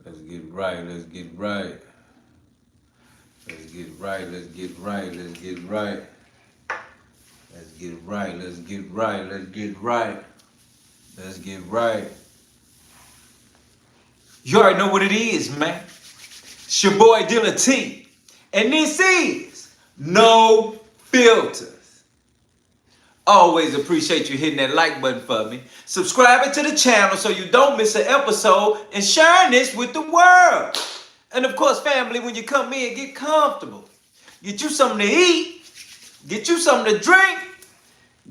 Let's get right, let's get right. Let's get right, let's get right, let's get right. Let's get right, let's get right, let's get right. Let's get right. You already know what it is, man. It's your boy Dilla T. And this is No Filters. Always appreciate you hitting that like button for me, subscribing to the channel so you don't miss an episode, and sharing this with the world. And of course, family, when you come in, get comfortable. Get you something to eat, get you something to drink,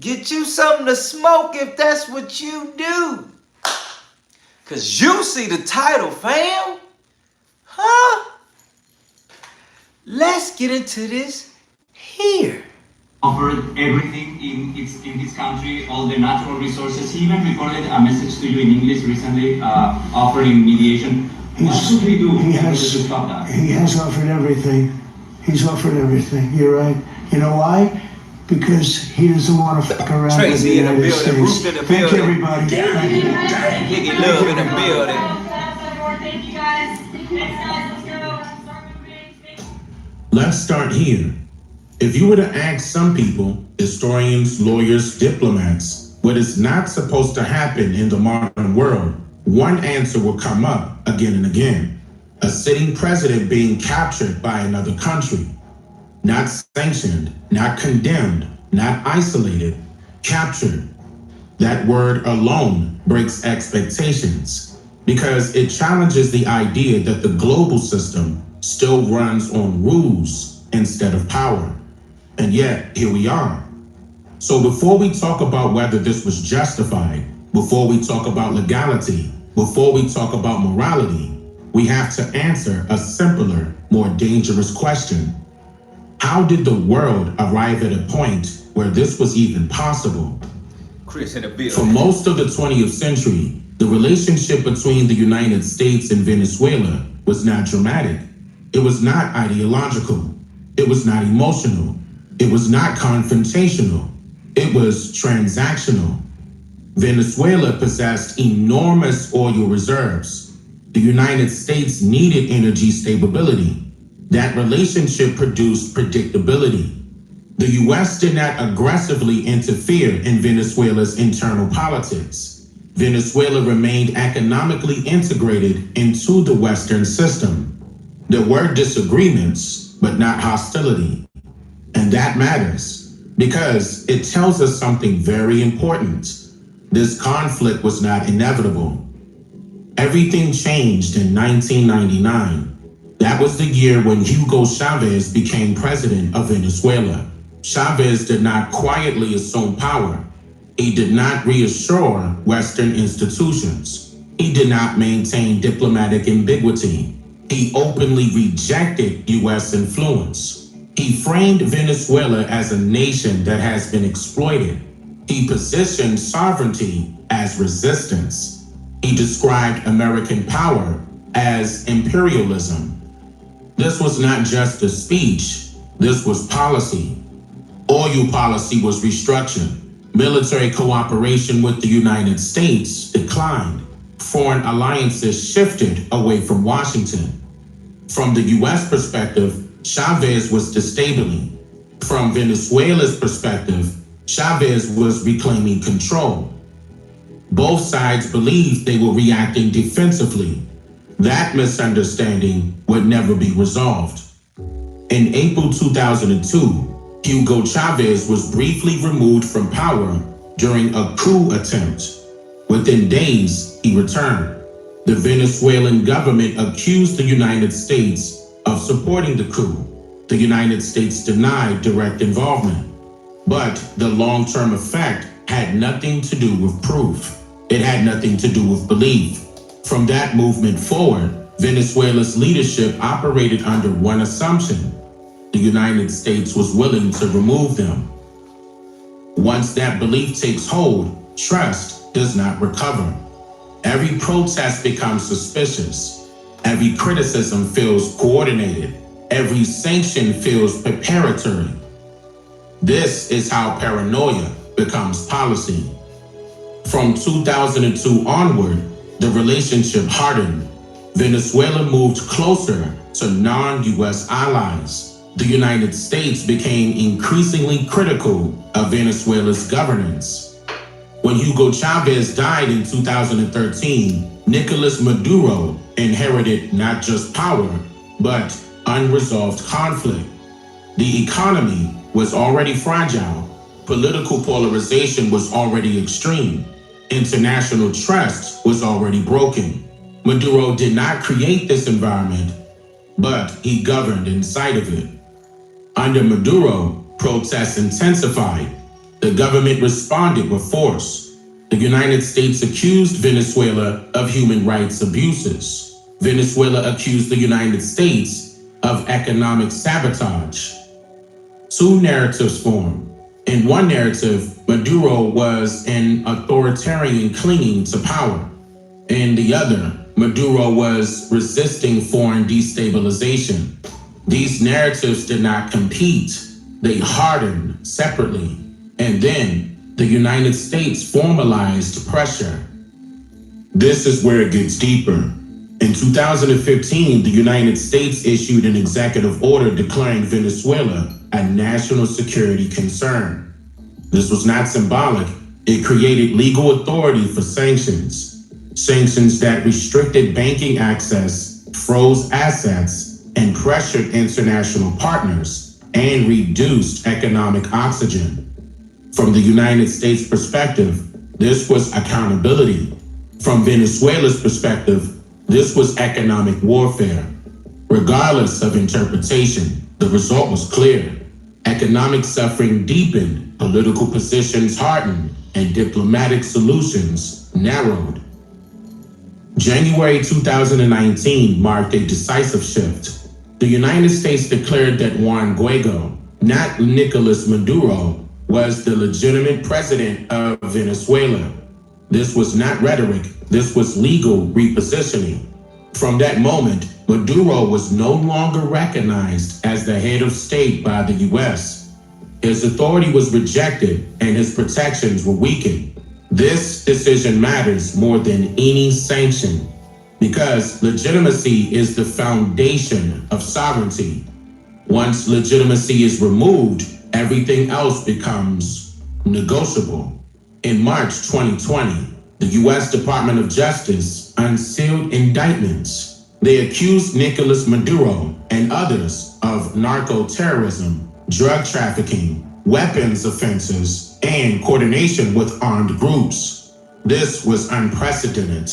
get you something to smoke if that's what you do. Cause you see the title, fam. Huh? Let's get into this here. Offered everything in this country, all the natural resources. He even recorded a message to you in English recently, offering mediation. What should we do to stop that? He has offered everything. He's offered everything. You're right. You know why? Because he doesn't want to fuck around with the United States. Ruth in the building. Thank you, everybody. Thank you. Kicking love in the building. Thank you guys. Thanks guys, let's go. Let's start here. If you were to ask some people, historians, lawyers, diplomats, what is not supposed to happen in the modern world, one answer will come up again and again. A sitting president being captured by another country. Not sanctioned, not condemned, not isolated, captured. That word alone breaks expectations because it challenges the idea that the global system still runs on rules instead of power. And yet, here we are. So before we talk about whether this was justified, before we talk about legality, before we talk about morality, we have to answer a simpler, more dangerous question. How did the world arrive at a point where this was even possible? Chris in the building. For most of the 20th century, the relationship between the United States and Venezuela was not dramatic. It was not ideological. It was not emotional. It was not confrontational. It was transactional. Venezuela possessed enormous oil reserves. The United States needed energy stability. That relationship produced predictability. The U.S. did not aggressively interfere in Venezuela's internal politics. Venezuela remained economically integrated into the Western system. There were disagreements, but not hostility. And that matters because it tells us something very important. This conflict was not inevitable. Everything changed in 1999. That was the year when Hugo Chavez became president of Venezuela. Chavez did not quietly assume power. He did not reassure Western institutions. He did not maintain diplomatic ambiguity. He openly rejected U.S. influence. He framed Venezuela as a nation that has been exploited. He positioned sovereignty as resistance. He described American power as imperialism. This was not just a speech, this was policy. Oil policy was restructured. Military cooperation with the United States declined. Foreign alliances shifted away from Washington. From the U.S. perspective, Chavez was disabling. From Venezuela's perspective, Chavez was reclaiming control. Both sides believed they were reacting defensively. That misunderstanding would never be resolved. In April 2002, Hugo Chavez was briefly removed from power during a coup attempt. Within days, he returned. The Venezuelan government accused the United States of supporting the coup. The United States denied direct involvement. But the long-term effect had nothing to do with proof. It had nothing to do with belief. From that movement forward, Venezuela's leadership operated under one assumption. The United States was willing to remove them. Once that belief takes hold, trust does not recover. Every protest becomes suspicious. Every criticism feels coordinated. Every sanction feels preparatory. This is how paranoia becomes policy. From 2002 onward, the relationship hardened. Venezuela moved closer to non-US allies. The United States became increasingly critical of Venezuela's governance. When Hugo Chavez died in 2013, Nicolás Maduro inherited not just power, but unresolved conflict. The economy was already fragile. Political polarization was already extreme. International trust was already broken. Maduro did not create this environment, but he governed inside of it. Under Maduro, protests intensified. The government responded with force. The United States accused Venezuela of human rights abuses. Venezuela accused the United States of economic sabotage. Two narratives formed. In one narrative, Maduro was an authoritarian clinging to power. In the other, Maduro was resisting foreign destabilization. These narratives did not compete. They hardened separately. And then the United States formalized pressure. This is where it gets deeper. In 2015, the United States issued an executive order declaring Venezuela a national security concern. This was not symbolic. It created legal authority for sanctions. Sanctions that restricted banking access, froze assets, and pressured international partners, and reduced economic oxygen. From the United States' perspective, this was accountability. From Venezuela's perspective, this was economic warfare. Regardless of interpretation, the result was clear. Economic suffering deepened, political positions hardened, and diplomatic solutions narrowed. January 2019 marked a decisive shift. The United States declared that Juan Guaido, not Nicolás Maduro, was the legitimate president of Venezuela. This was not rhetoric, this was legal repositioning. From that moment, Maduro was no longer recognized as the head of state by the US. His authority was rejected and his protections were weakened. This decision matters more than any sanction because legitimacy is the foundation of sovereignty. Once legitimacy is removed, everything else becomes negotiable. In March 2020, the U.S. Department of Justice unsealed indictments. They accused Nicolás Maduro and others of narco-terrorism, drug trafficking, weapons offenses, and coordination with armed groups. This was unprecedented.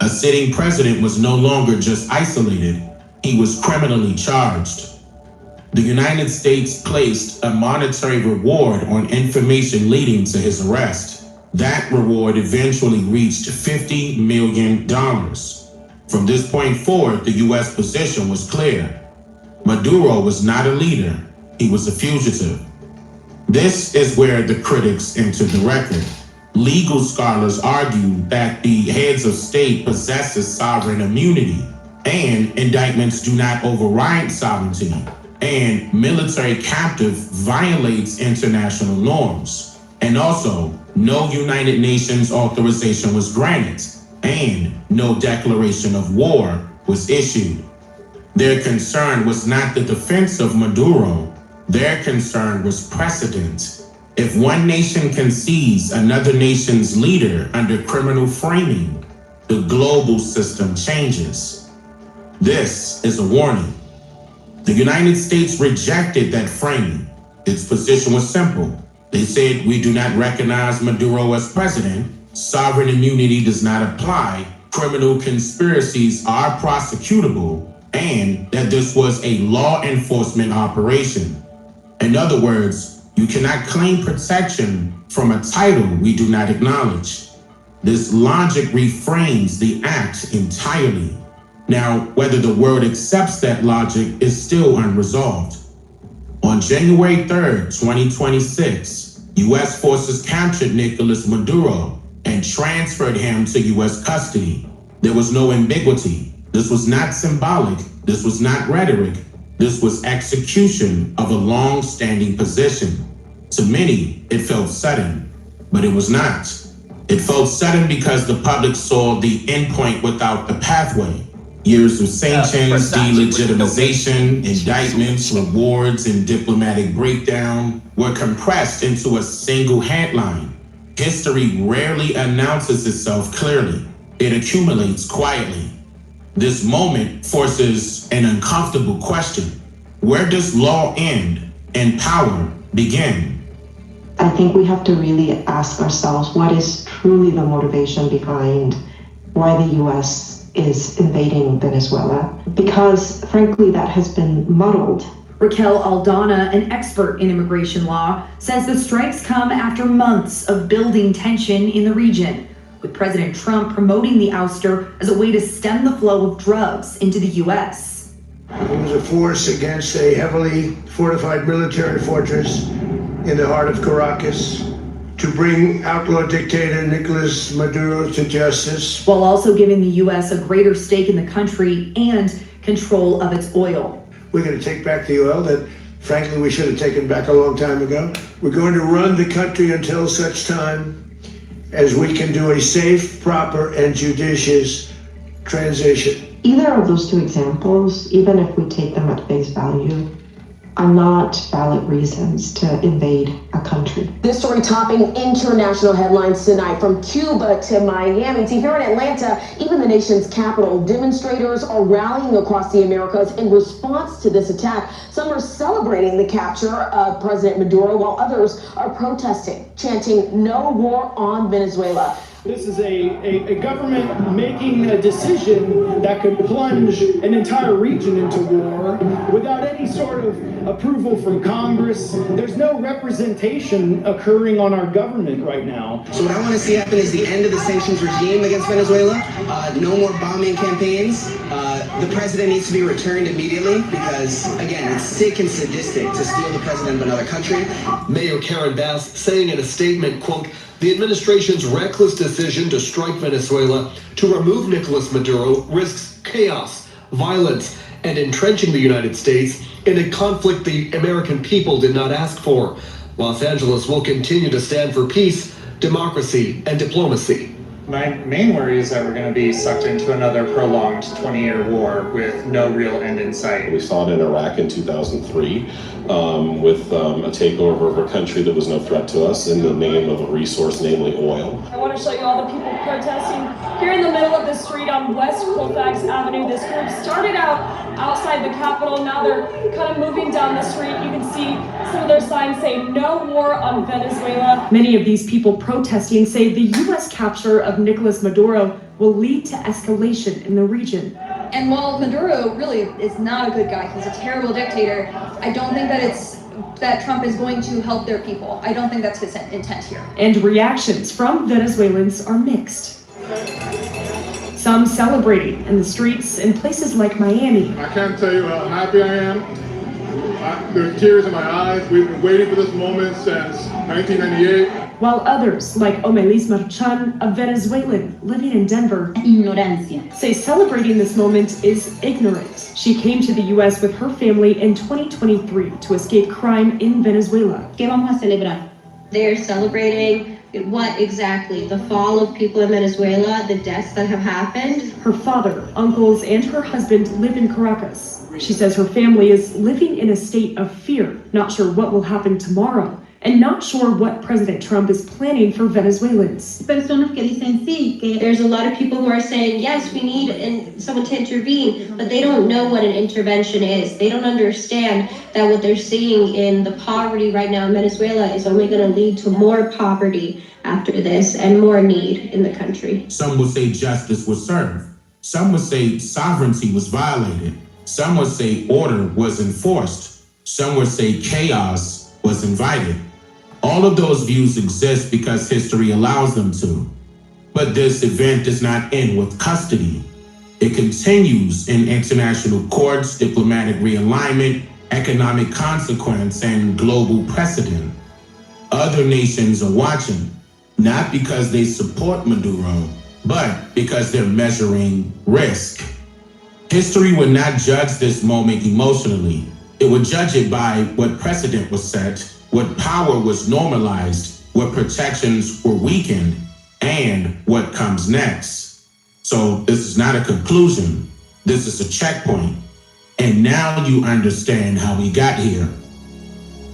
A sitting president was no longer just isolated, he was criminally charged. The United States placed a monetary reward on information leading to his arrest. That reward eventually reached $50 million. From this point forward, the U.S. position was clear. Maduro was not a leader, he was a fugitive. This is where the critics entered the record. Legal scholars argue that the heads of state possesses sovereign immunity, and indictments do not override sovereignty, and military captive violates international norms. And also, no United Nations authorization was granted, and no declaration of war was issued. Their concern was not the defense of Maduro, their concern was precedent. If one nation can seize another nation's leader under criminal framing, the global system changes. This is a warning. The United States rejected that framing. Its position was simple. They said, we do not recognize Maduro as president, sovereign immunity does not apply, criminal conspiracies are prosecutable, and that this was a law enforcement operation. In other words, you cannot claim protection from a title we do not acknowledge. This logic reframes the act entirely. Now, whether the world accepts that logic is still unresolved. On January 3rd, 2026, U.S. forces captured Nicolás Maduro and transferred him to U.S. custody. There was no ambiguity. This was not symbolic. This was not rhetoric. This was execution of a long-standing position. To many, it felt sudden, but it was not. It felt sudden because the public saw the endpoint without the pathway. Years of sanctions, precisely. delegitimization, indictments, rewards, and diplomatic breakdown were compressed into a single headline. History rarely announces itself clearly. It accumulates quietly. This moment forces an uncomfortable question. Where does law end and power begin? I think we have to really ask ourselves what is truly the motivation behind why the U.S. is invading Venezuela, because frankly that has been muddled. Raquel Aldana, an expert in immigration law, says the strikes come after months of building tension in the region, with President Trump promoting the ouster as a way to stem the flow of drugs into the U.S. It was a force against a heavily fortified military fortress in the heart of Caracas to bring outlaw dictator Nicolás Maduro to justice, while also giving the U.S. a greater stake in the country and control of its oil. We're going to take back the oil that, frankly, we should have taken back a long time ago. We're going to run the country until such time as we can do a safe, proper, and judicious transition. Either of those two examples, even if we take them at face value, are not valid reasons to invade a country. This story topping international headlines tonight, from Cuba to Miami to here in Atlanta. Even the nation's capital, demonstrators are rallying across the Americas in response to this attack. Some are celebrating the capture of President Maduro, while others are protesting, chanting "No war on Venezuela." This is a government making a decision that could plunge an entire region into war without any sort of approval from Congress. There's no representation occurring on our government right now. So what I want to see happen is the end of the sanctions regime against Venezuela. No more bombing campaigns. The president needs to be returned immediately because, again, it's sick and sadistic to steal the president of another country. Mayor Karen Bass saying in a statement, quote, "The administration's reckless decision to strike Venezuela to remove Nicolás Maduro risks chaos, violence, and entrenching the United States in a conflict the American people did not ask for. Los Angeles will continue to stand for peace, democracy, and diplomacy." My main worry is that we're going to be sucked into another prolonged 20-year war with no real end in sight. We saw it in Iraq in 2003 with a takeover of a country that was no threat to us in the name of a resource, namely oil. I want to show you all the people protesting here in the middle of the street on West Colfax Avenue. This group started out outside the Capitol. Now they're kind of moving down the street. You can see some of their signs saying "No war on Venezuela." Many of these people protesting say the U.S. capture of Nicolás Maduro will lead to escalation in the region. And while Maduro really is not a good guy, he's a terrible dictator, I don't think that Trump is going to help their people. I don't think that's his intent here. And reactions from Venezuelans are mixed. Some celebrating in the streets in places like Miami. I can't tell you how happy I am. There's tears in my eyes. We've been waiting for this moment since 1998. While others, like Omelis Marchan, a Venezuelan living in Denver, say celebrating this moment is ignorant. She came to the U.S. with her family in 2023 to escape crime in Venezuela. ¿Qué vamos a celebrar? They're celebrating what exactly? The fall of people in Venezuela, the deaths that have happened? Her father, uncles, and her husband live in Caracas. She says her family is living in a state of fear, not sure what will happen tomorrow, and not sure what President Trump is planning for Venezuelans. Personas que dicen sí, que there's a lot of people who are saying, yes, we need someone to intervene, but they don't know what an intervention is. They don't understand that what they're seeing in the poverty right now in Venezuela is only going to lead to more poverty after this and more need in the country. Some will say justice was served. Some will say sovereignty was violated. Some will say order was enforced. Some will say chaos was invited. All of those views exist because history allows them to. But this event does not end with custody. It continues in international courts, diplomatic realignment, economic consequence, and global precedent. Other nations are watching, not because they support Maduro, but because they're measuring risk. History would not judge this moment emotionally. It would judge it by what precedent was set, what power was normalized, what protections were weakened, and what comes next. So this is not a conclusion. This is a checkpoint. And now you understand how we got here.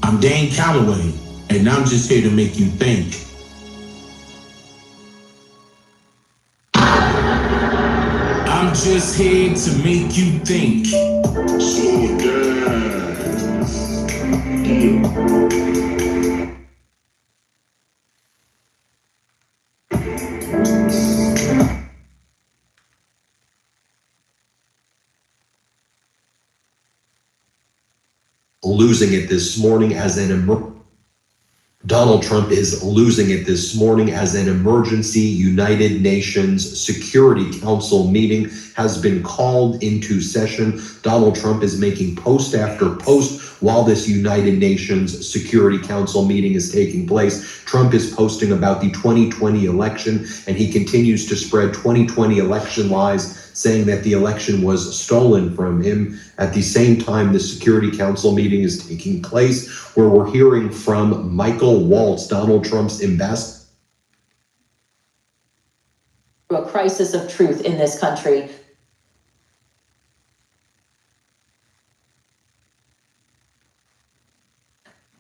I'm Dane Calloway, and I'm just here to make you think. I'm just here to make you think. Losing it this morning as Donald Trump is losing it this morning as an emergency United Nations Security Council meeting has been called into session. Donald Trump is making post after post while this United Nations Security Council meeting is taking place. Trump is posting about the 2020 election, and he continues to spread 2020 election lies, saying that the election was stolen from him. At the same time, the Security Council meeting is taking place, where we're hearing from Michael Waltz, Donald Trump's ambassador. A crisis of truth in this country.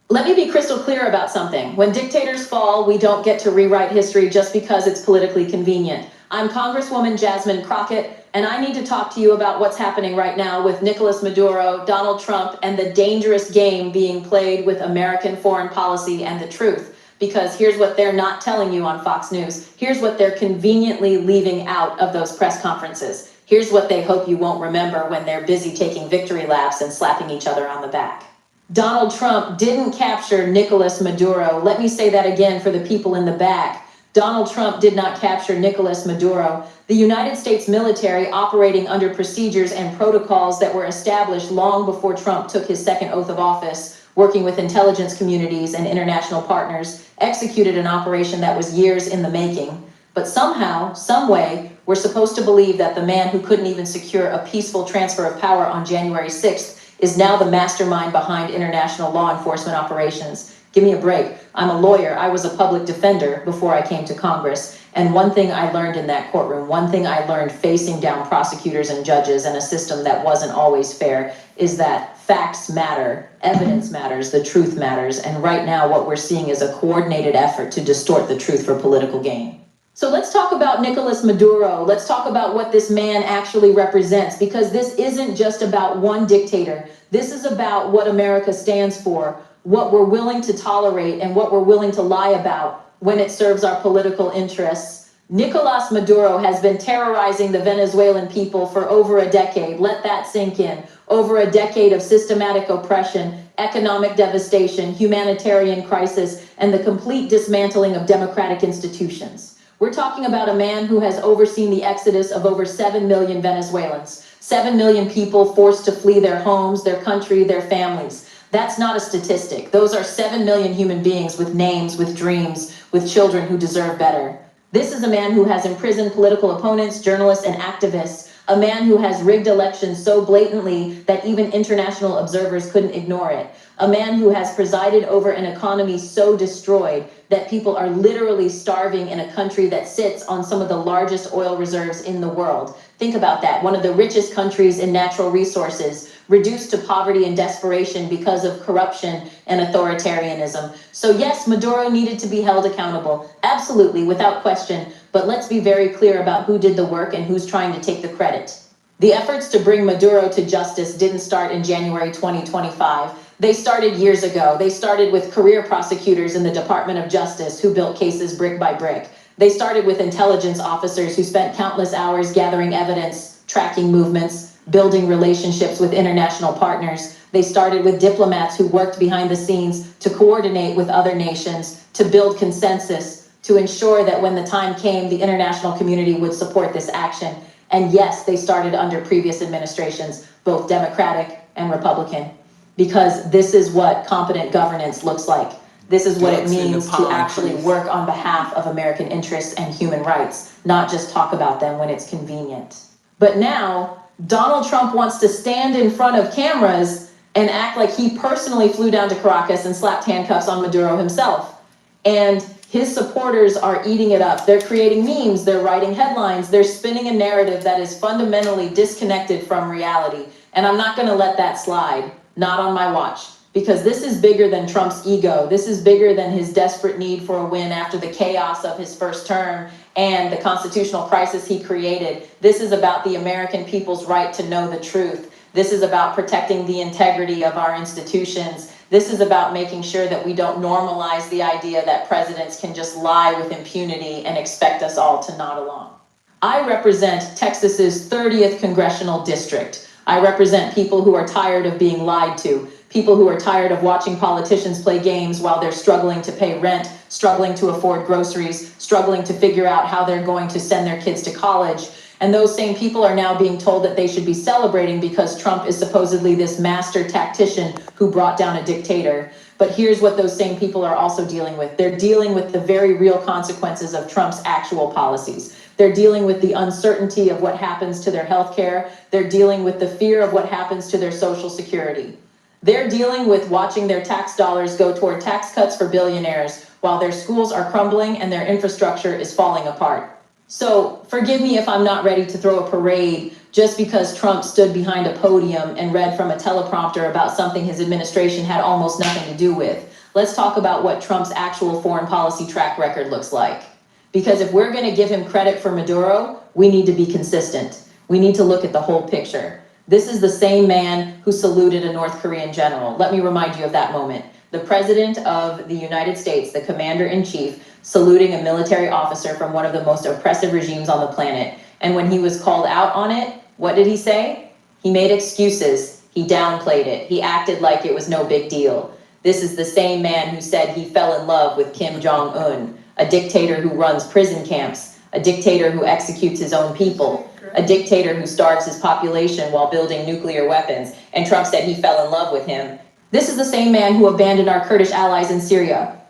Let me be crystal clear about something. When dictators fall, we don't get to rewrite history just because it's politically convenient. I'm Congresswoman Jasmine Crockett, and I need to talk to you about what's happening right now with Nicolás Maduro, Donald Trump, and the dangerous game being played with American foreign policy and the truth. Because here's what they're not telling you on Fox News. Here's what they're conveniently leaving out of those press conferences. Here's what they hope you won't remember when they're busy taking victory laps and slapping each other on the back. Donald Trump didn't capture Nicolás Maduro. Let me say that again for the people in the back. Donald Trump did not capture Nicolás Maduro. The United States military, operating under procedures and protocols that were established long before Trump took his second oath of office, working with intelligence communities and international partners, executed an operation that was years in the making. But somehow, some way, we're supposed to believe that the man who couldn't even secure a peaceful transfer of power on January 6th is now the mastermind behind international law enforcement operations. Give me a break. I'm a lawyer. I was a public defender before I came to Congress. And one thing I learned in that courtroom, one thing I learned facing down prosecutors and judges and a system that wasn't always fair, is that facts matter, evidence matters, the truth matters. And right now what we're seeing is a coordinated effort to distort the truth for political gain. So let's talk about Nicolás Maduro. Let's talk about what this man actually represents, because this isn't just about one dictator. This is about what America stands for, what we're willing to tolerate and what we're willing to lie about when it serves our political interests. Nicolás Maduro has been terrorizing the Venezuelan people for over a decade. Let that sink in. Over a decade of systematic oppression, economic devastation, humanitarian crisis, and the complete dismantling of democratic institutions. We're talking about a man who has overseen the exodus of over 7 million Venezuelans, 7 million people forced to flee their homes, their country, their families. That's not a statistic. Those are 7 million human beings with names, with dreams, with children who deserve better. This is a man who has imprisoned political opponents, journalists, and activists. A man who has rigged elections so blatantly that even international observers couldn't ignore it. A man who has presided over an economy so destroyed that people are literally starving in a country that sits on some of the largest oil reserves in the world. Think about that. One of the richest countries in natural resources, reduced to poverty and desperation because of corruption and authoritarianism. So yes, Maduro needed to be held accountable. Absolutely, without question. But let's be very clear about who did the work and who's trying to take the credit. The efforts to bring Maduro to justice didn't start in January 2025. They started years ago. They started with career prosecutors in the Department of Justice who built cases brick by brick. They started with intelligence officers who spent countless hours gathering evidence, tracking movements, building relationships with international partners. They started with diplomats who worked behind the scenes to coordinate with other nations, to build consensus, to ensure that when the time came, the international community would support this action. And yes, they started under previous administrations, both Democratic and Republican, because this is what competent governance looks like. This is what it means to actually work on behalf of American interests and human rights, not just talk about them when it's convenient. But now, Donald Trump wants to stand in front of cameras and act like he personally flew down to Caracas and slapped handcuffs on Maduro himself. And His supporters are eating it up. They're creating memes, they're writing headlines, they're spinning a narrative that is fundamentally disconnected from reality. And I'm not going to let that slide, not on my watch, because this is bigger than Trump's ego. This is bigger than his desperate need for a win after the chaos of his first term and the constitutional crisis he created. This is about the American people's right to know the truth. This is about protecting the integrity of our institutions. This is about making sure that we don't normalize the idea that presidents can just lie with impunity and expect us all to nod along. I represent Texas's 30th congressional district. I represent people who are tired of being lied to, people who are tired of watching politicians play games while they're struggling to pay rent, struggling to afford groceries, struggling to figure out how they're going to send their kids to college. And those same people are now being told that they should be celebrating because Trump is supposedly this master tactician who brought down a dictator. But here's what those same people are also dealing with. They're dealing with the very real consequences of Trump's actual policies. They're dealing with the uncertainty of what happens to their health care. They're dealing with the fear of what happens to their Social Security. They're dealing with watching their tax dollars go toward tax cuts for billionaires while their schools are crumbling and their infrastructure is falling apart. So forgive me if I'm not ready to throw a parade just because Trump stood behind a podium and read from a teleprompter about something his administration had almost nothing to do with. Let's talk about what Trump's actual foreign policy track record looks like. Because if we're going to give him credit for Maduro, we need to be consistent. We need to look at the whole picture. This is the same man who saluted a North Korean general. Let me remind you of that moment. The president of the United States, the commander-in-chief, saluting a military officer from one of the most oppressive regimes on the planet. And when he was called out on it, what did he say? He made excuses. He downplayed it. He acted like it was no big deal. This is the same man who said he fell in love with Kim Jong-un, a dictator who runs prison camps, a dictator who executes his own people, a dictator who starves his population while building nuclear weapons. And Trump said he fell in love with him. This is the same man who abandoned our Kurdish allies in Syria,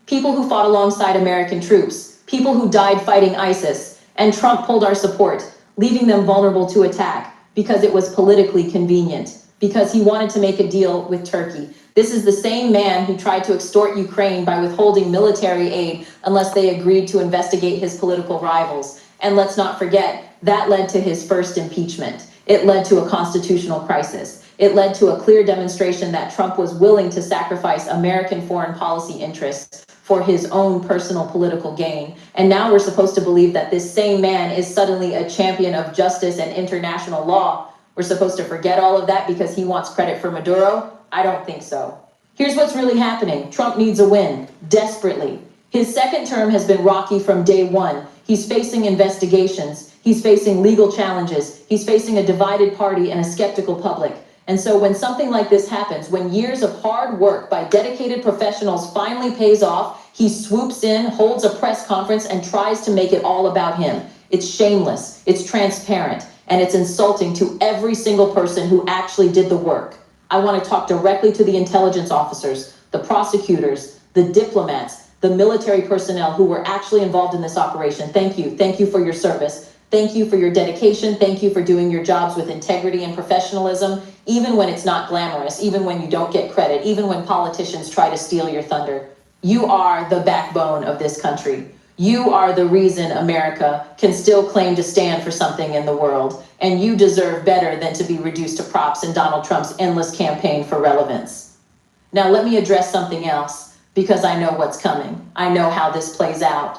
people who fought alongside American troops, people who died fighting ISIS, and Trump pulled our support, leaving them vulnerable to attack because it was politically convenient, because he wanted to make a deal with Turkey. This is the same man who tried to extort Ukraine by withholding military aid unless they agreed to investigate his political rivals. And let's not forget, that led to his first impeachment. It led to a constitutional crisis. It led to a clear demonstration that Trump was willing to sacrifice American foreign policy interests for his own personal political gain. And now we're supposed to believe that this same man is suddenly a champion of justice and international law. We're supposed to forget all of that because he wants credit for Maduro? I don't think so. Here's what's really happening. Trump needs a win, desperately. His second term has been rocky from day one. He's facing investigations. He's facing legal challenges. He's facing a divided party and a skeptical public. And so when something like this happens, when years of hard work by dedicated professionals finally pays off, he swoops in, holds a press conference, and tries to make it all about him. It's shameless, it's transparent, and it's insulting to every single person who actually did the work. I want to talk directly to the intelligence officers, the prosecutors, the diplomats, the military personnel who were actually involved in this operation. Thank you. Thank you for your service. Thank you for your dedication. Thank you for doing your jobs with integrity and professionalism, even when it's not glamorous, even when you don't get credit, even when politicians try to steal your thunder. You are the backbone of this country. You are the reason America can still claim to stand for something in the world, and you deserve better than to be reduced to props in Donald Trump's endless campaign for relevance. Now let me address something else, because I know what's coming. I know how this plays out.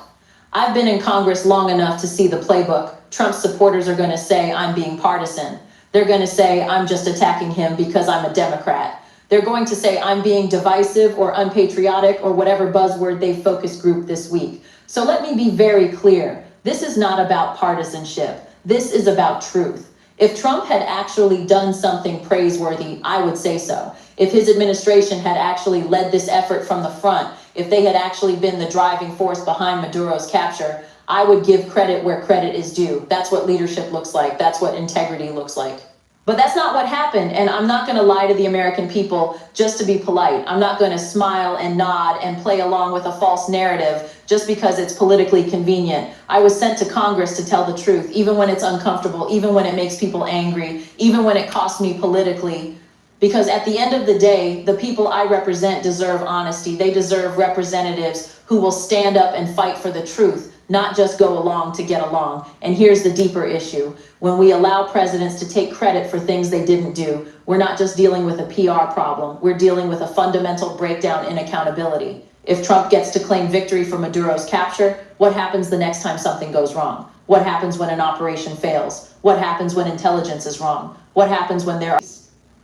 I've been in Congress long enough to see the playbook. Trump's supporters are going to say I'm being partisan. They're going to say I'm just attacking him because I'm a Democrat. They're going to say I'm being divisive or unpatriotic or whatever buzzword they focus group this week. So let me be very clear. This is not about partisanship. This is about truth. If Trump had actually done something praiseworthy, I would say so. If his administration had actually led this effort from the front, if they had actually been the driving force behind Maduro's capture, I would give credit where credit is due. That's what leadership looks like. That's what integrity looks like. But that's not what happened, and I'm not going to lie to the American people just to be polite. I'm not going to smile and nod and play along with a false narrative just because it's politically convenient. I was sent to Congress to tell the truth, even when it's uncomfortable, even when it makes people angry, even when it costs me politically. Because at the end of the day, the people I represent deserve honesty. They deserve representatives who will stand up and fight for the truth, not just go along to get along. And here's the deeper issue. When we allow presidents to take credit for things they didn't do, we're not just dealing with a PR problem, we're dealing with a fundamental breakdown in accountability. If Trump gets to claim victory for Maduro's capture, what happens the next time something goes wrong? What happens when an operation fails? What happens when intelligence is wrong? What happens when there are...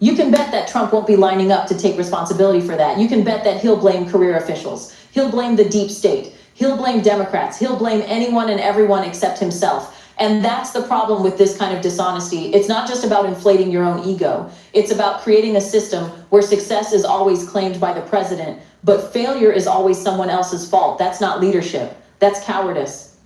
You can bet that Trump won't be lining up to take responsibility for that. You can bet that he'll blame career officials. He'll blame the deep state. He'll blame Democrats. He'll blame anyone and everyone except himself. And that's the problem with this kind of dishonesty. It's not just about inflating your own ego. It's about creating a system where success is always claimed by the president, but failure is always someone else's fault. That's not leadership. That's cowardice.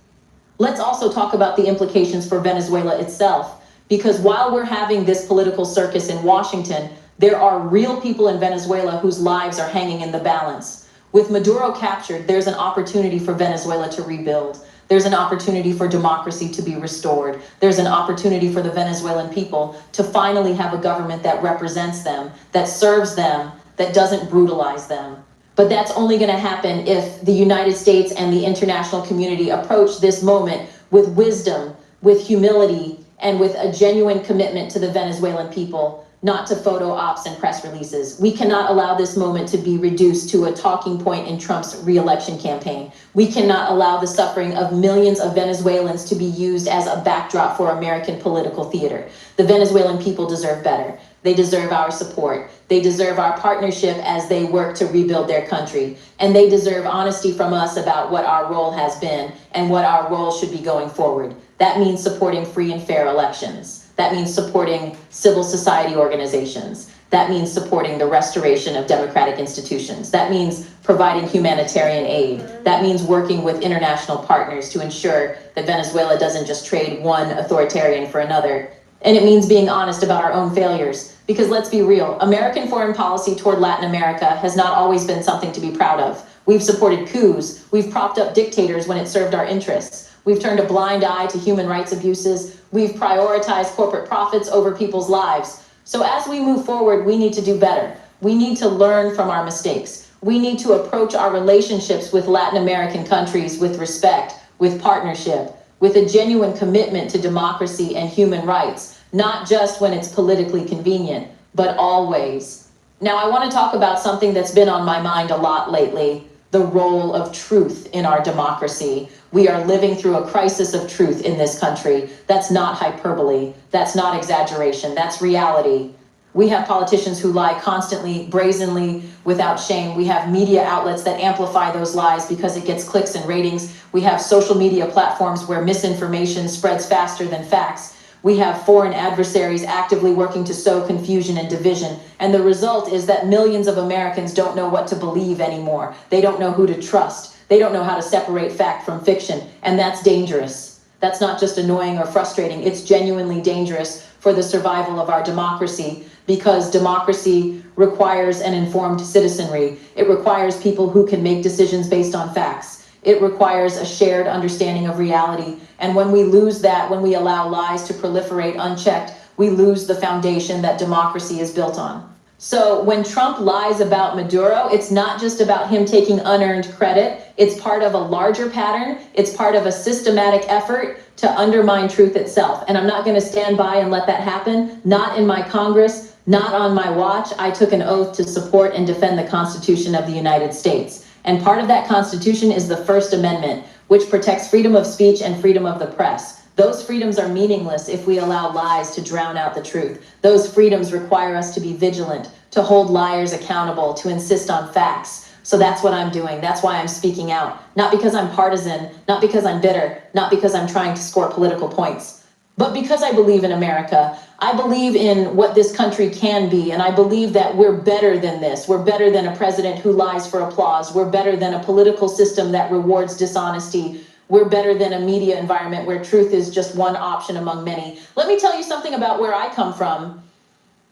Let's also talk about the implications for Venezuela itself, because while we're having this political circus in Washington, there are real people in Venezuela whose lives are hanging in the balance. With Maduro captured, there's an opportunity for Venezuela to rebuild. There's an opportunity for democracy to be restored. There's an opportunity for the Venezuelan people to finally have a government that represents them, that serves them, that doesn't brutalize them. But that's only going to happen if the United States and the international community approach this moment with wisdom, with humility, and with a genuine commitment to the Venezuelan people, not to photo ops and press releases. We cannot allow this moment to be reduced to a talking point in Trump's re-election campaign. We cannot allow the suffering of millions of Venezuelans to be used as a backdrop for American political theater. The Venezuelan people deserve better. They deserve our support. They deserve our partnership as they work to rebuild their country. And they deserve honesty from us about what our role has been and what our role should be going forward. That means supporting free and fair elections. That means supporting civil society organizations. That means supporting the restoration of democratic institutions. That means providing humanitarian aid. That means working with international partners to ensure that Venezuela doesn't just trade one authoritarian for another. And it means being honest about our own failures. Because let's be real, American foreign policy toward Latin America has not always been something to be proud of. We've supported coups. We've propped up dictators when it served our interests. We've turned a blind eye to human rights abuses. We've prioritized corporate profits over people's lives. So as we move forward, we need to do better. We need to learn from our mistakes. We need to approach our relationships with Latin American countries with respect, with partnership, with a genuine commitment to democracy and human rights, not just when it's politically convenient, but always. Now, I want to talk about something that's been on my mind a lot lately, the role of truth in our democracy. We are living through a crisis of truth in this country. That's not hyperbole. That's not exaggeration. That's reality. We have politicians who lie constantly, brazenly, without shame. We have media outlets that amplify those lies because it gets clicks and ratings. We have social media platforms where misinformation spreads faster than facts. We have foreign adversaries actively working to sow confusion and division. And the result is that millions of Americans don't know what to believe anymore. They don't know who to trust. They don't know how to separate fact from fiction. And that's dangerous. That's not just annoying or frustrating. It's genuinely dangerous for the survival of our democracy, because democracy requires an informed citizenry. It requires people who can make decisions based on facts. It requires a shared understanding of reality. And when we lose that, when we allow lies to proliferate unchecked, we lose the foundation that democracy is built on. So when Trump lies about Maduro, it's not just about him taking unearned credit. It's part of a larger pattern. It's part of a systematic effort to undermine truth itself. And I'm not going to stand by and let that happen. Not in my Congress, not on my watch. I took an oath to support and defend the Constitution of the United States. And part of that Constitution is the First Amendment, which protects freedom of speech and freedom of the press. Those freedoms are meaningless if we allow lies to drown out the truth. Those freedoms require us to be vigilant, to hold liars accountable, to insist on facts. So that's what I'm doing. That's why I'm speaking out. Not because I'm partisan, not because I'm bitter, not because I'm trying to score political points, but because I believe in America. I believe in what this country can be, and I believe that we're better than this. We're better than a president who lies for applause. We're better than a political system that rewards dishonesty. We're better than a media environment where truth is just one option among many. Let me tell you something about where I come from.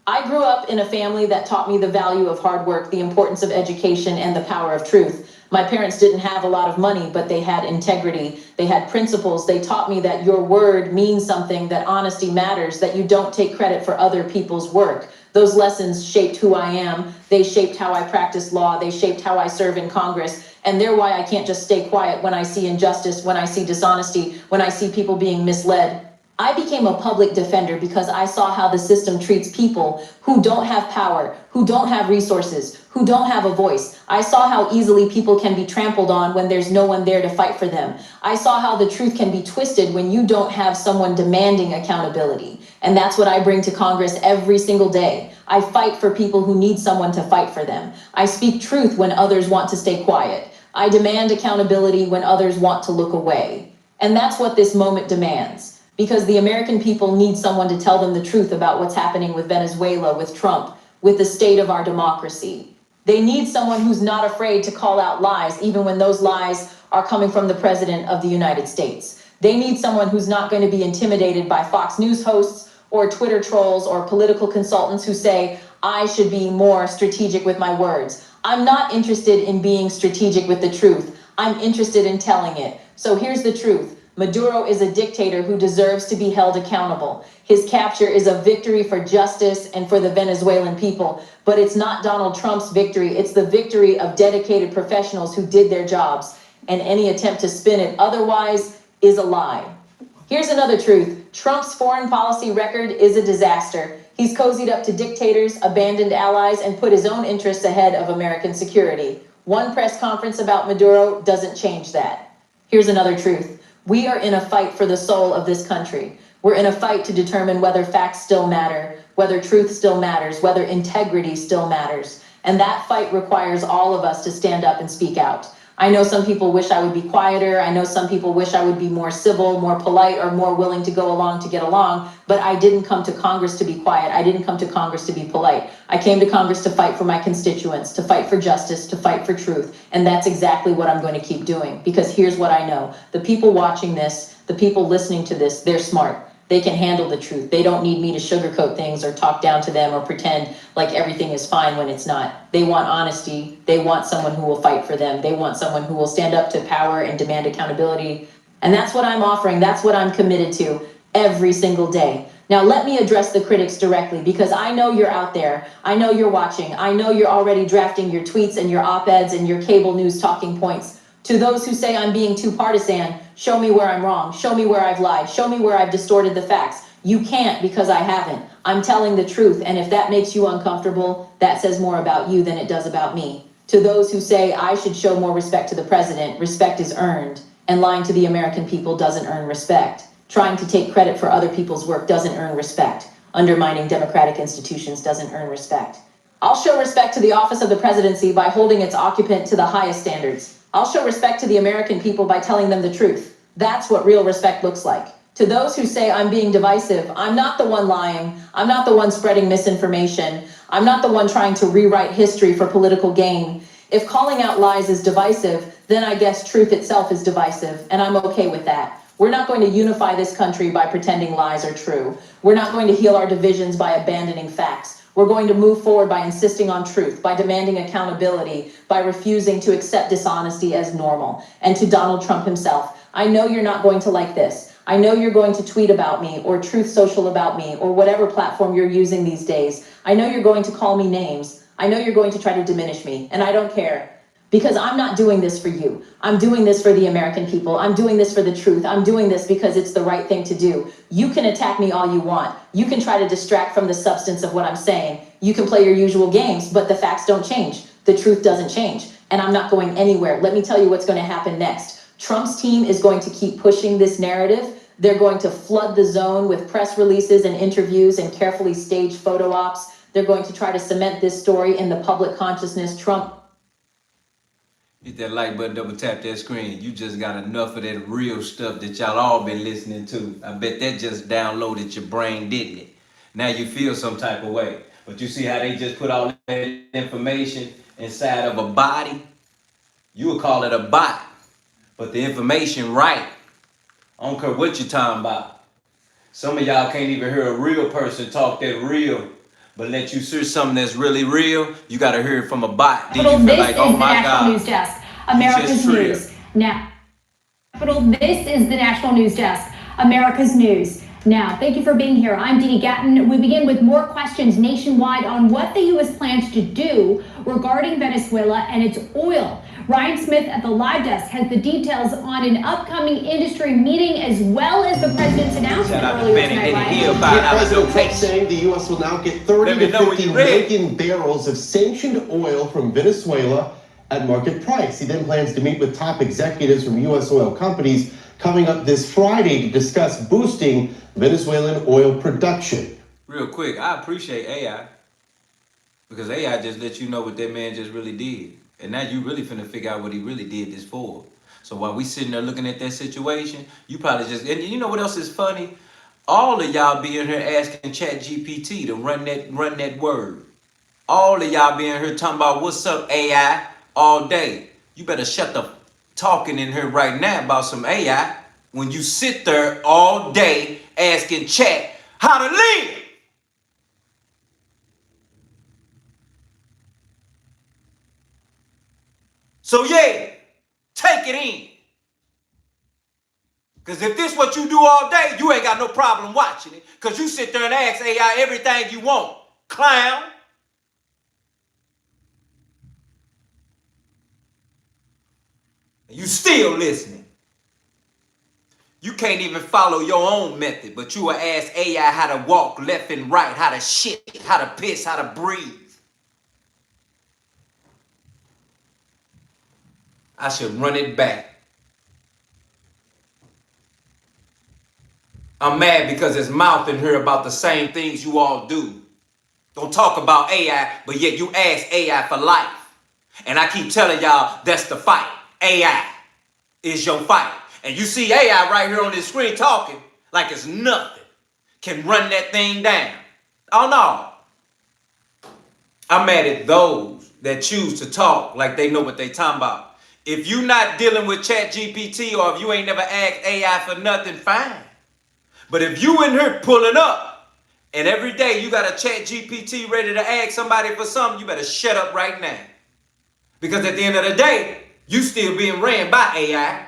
I grew up in a family that taught me the value of hard work, the importance of education, and the power of truth. My parents didn't have a lot of money, but they had integrity. They had principles. They taught me that your word means something, that honesty matters, that you don't take credit for other people's work. Those lessons shaped who I am. They shaped how I practice law. They shaped how I serve in Congress. And they're why I can't just stay quiet when I see injustice, when I see dishonesty, when I see people being misled. I became a public defender because I saw how the system treats people who don't have power, who don't have resources, who don't have a voice. I saw how easily people can be trampled on when there's no one there to fight for them. I saw how the truth can be twisted when you don't have someone demanding accountability. And that's what I bring to Congress every single day. I fight for people who need someone to fight for them. I speak truth when others want to stay quiet. I demand accountability when others want to look away. And that's what this moment demands. Because the American people need someone to tell them the truth about what's happening with Venezuela, with Trump, with the state of our democracy. They need someone who's not afraid to call out lies, even when those lies are coming from the President of the United States. They need someone who's not going to be intimidated by Fox News hosts or Twitter trolls or political consultants who say, I should be more strategic with my words. I'm not interested in being strategic with the truth. I'm interested in telling it. So here's the truth. Maduro is a dictator who deserves to be held accountable. His capture is a victory for justice and for the Venezuelan people, but it's not Donald Trump's victory. It's the victory of dedicated professionals who did their jobs, and any attempt to spin it otherwise is a lie. Here's another truth. Trump's foreign policy record is a disaster. He's cozied up to dictators, abandoned allies, and put his own interests ahead of American security. One press conference about Maduro doesn't change that. Here's another truth. We are in a fight for the soul of this country. We're in a fight to determine whether facts still matter, whether truth still matters, whether integrity still matters. And that fight requires all of us to stand up and speak out. I know some people wish I would be quieter. I know some people wish I would be more civil, more polite, or more willing to go along to get along. But I didn't come to Congress to be quiet. I didn't come to Congress to be polite. I came to Congress to fight for my constituents, to fight for justice, to fight for truth. And that's exactly what I'm going to keep doing. Because here's what I know. The people watching this, the people listening to this, they're smart. They can handle the truth. They don't need me to sugarcoat things or talk down to them or pretend like everything is fine when it's not. They want honesty. They want someone who will fight for them. They want someone who will stand up to power and demand accountability. And that's what I'm offering. That's what I'm committed to every single day. Now, let me address the critics directly, because I know you're out there. I know you're watching. I know you're already drafting your tweets and your op-eds and your cable news talking points. To those who say I'm being too partisan, show me where I'm wrong. Show me where I've lied. Show me where I've distorted the facts. You can't, because I haven't. I'm telling the truth. And if that makes you uncomfortable, that says more about you than it does about me. To those who say I should show more respect to the president, respect is earned. And lying to the American people doesn't earn respect. Trying to take credit for other people's work doesn't earn respect. Undermining democratic institutions doesn't earn respect. I'll show respect to the office of the presidency by holding its occupant to the highest standards. I'll show respect to the American people by telling them the truth. That's what real respect looks like. To those who say I'm being divisive, I'm not the one lying. I'm not the one spreading misinformation. I'm not the one trying to rewrite history for political gain. If calling out lies is divisive, then I guess truth itself is divisive, and I'm okay with that. We're not going to unify this country by pretending lies are true. We're not going to heal our divisions by abandoning facts. We're going to move forward by insisting on truth, by demanding accountability, by refusing to accept dishonesty as normal. And to Donald Trump himself, I know you're not going to like this. I know you're going to tweet about me or Truth Social about me or whatever platform you're using these days. I know you're going to call me names. I know you're going to try to diminish me, and I don't care. Because I'm not doing this for you. I'm doing this for the American people. I'm doing this for the truth. I'm doing this because it's the right thing to do. You can attack me all you want. You can try to distract from the substance of what I'm saying. You can play your usual games, but the facts don't change. The truth doesn't change. And I'm not going anywhere. Let me tell you what's going to happen next. Trump's team is going to keep pushing this narrative. They're going to flood the zone with press releases and interviews and carefully staged photo ops. They're going to try to cement this story in the public consciousness. Trump. Hit that like button, double tap that screen. You just got enough of that real stuff that y'all all been listening to. I bet that just downloaded your brain, didn't it? Now you feel some type of way. But you see how they just put all that information inside of a body? You would call it a bot. But the information right. I don't care what you're talking about. Some of y'all can't even hear a real person talk that real. But let you search something that's really real, you got to hear it from a bot. Then you feel like, oh my God. News Desk. America's News. Now, this is the National News Desk, America's News. Now, thank you for being here. I'm Dee Gatton. We begin with more questions nationwide on what the U.S. plans to do regarding Venezuela and its oil. Ryan Smith at the Live Desk has the details on an upcoming industry meeting as well as the president's announcement earlier tonight. President Trump saying the U.S. will now get 30 to 50 million barrels of sanctioned oil from Venezuela at market price. He then plans to meet with top executives from U.S. oil companies coming up this Friday to discuss boosting Venezuelan oil production. Real quick, I appreciate AI because AI just let you know what that man just really did. And now you really finna figure out what he really did this for. So while we sitting there looking at that situation, you probably just, and you know what else is funny? All of y'all be in here asking ChatGPT to run that word. All of y'all be in here talking about what's up AI all day. You better shut the talking in here right now about some AI when you sit there all day asking Chat how to live. So yeah, take it in. Because if this what you do all day, you ain't got no problem watching it. Because you sit there and ask AI everything you want. Clown. And you still listening. You can't even follow your own method, but you will ask AI how to walk left and right, how to shit, how to piss, how to breathe. I should run it back. I'm mad because his mouth in here about the same things you all do. Don't talk about AI, but yet you ask AI for life. And I keep telling y'all that's the fight. AI is your fight. And you see AI right here on this screen talking like it's nothing. Can run that thing down. Oh no. I'm mad at those that choose to talk like they know what they talking about. If you not dealing with ChatGPT or if you ain't never asked AI for nothing, fine. But if you in here pulling up and every day you got a ChatGPT ready to ask somebody for something, you better shut up right now. Because at the end of the day, you still being ran by AI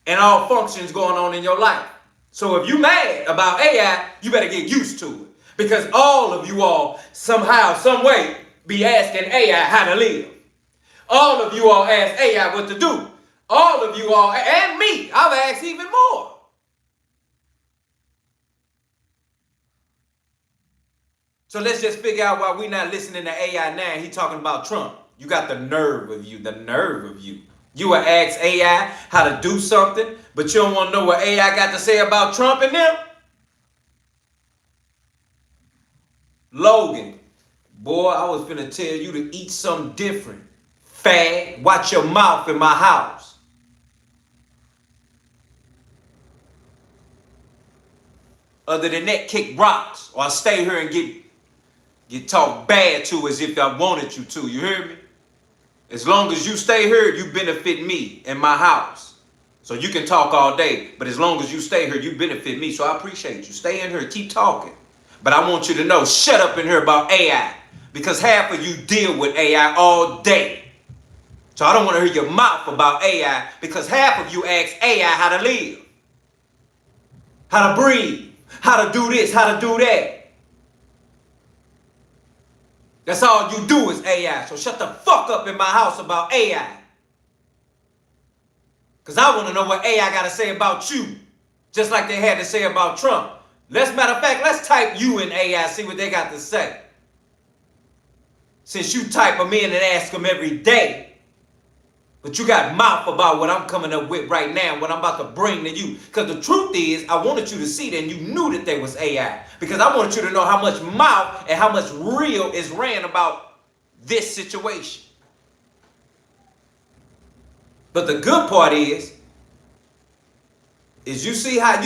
and all functions going on in your life. So if you mad about AI, you better get used to it. Because all of you all somehow, some way be asking AI how to live. All of you all ask AI what to do. All of you all, and me, I've asked even more. So let's just figure out why we're not listening to AI now. He talking about Trump. You got the nerve of you, the nerve of you. You will ask AI how to do something, but you don't want to know what AI got to say about Trump and them? Logan, boy, I was finna tell you to eat something different. Fag, watch your mouth in my house. Other than that, kick rocks, or I'll stay here and get talked bad to as if I wanted you to, you hear me? As long as you stay here, you benefit me in my house. So you can talk all day, but as long as you stay here, you benefit me. So I appreciate you. Stay in here, keep talking. But I want you to know, shut up in here about AI. Because half of you deal with AI all day. So I don't want to hear your mouth about AI because half of you ask AI how to live. How to breathe. How to do this, how to do that. That's all you do is AI. So shut the fuck up in my house about AI. Because I want to know what AI got to say about you. Just like they had to say about Trump. Matter of fact, let's type you in AI, see what they got to say. Since you type them in and ask them every day. But you got mouth about what I'm coming up with right now, what I'm about to bring to you. Because the truth is, I wanted you to see that and you knew that there was AI. Because I wanted you to know how much mouth and how much real is ran about this situation. But the good part is you see how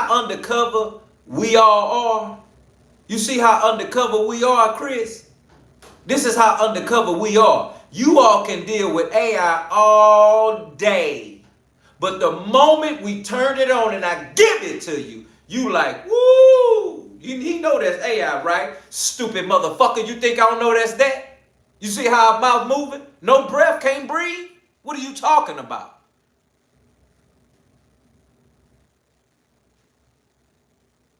undercover we all are? You see how undercover we are, Chris? This is how undercover we are. You all can deal with AI all day. But the moment we turn it on and I give it to you, you like, woo! He know that's AI, right? Stupid motherfucker, you think I don't know that's that? You see how our mouth moving? No breath, can't breathe? What are you talking about?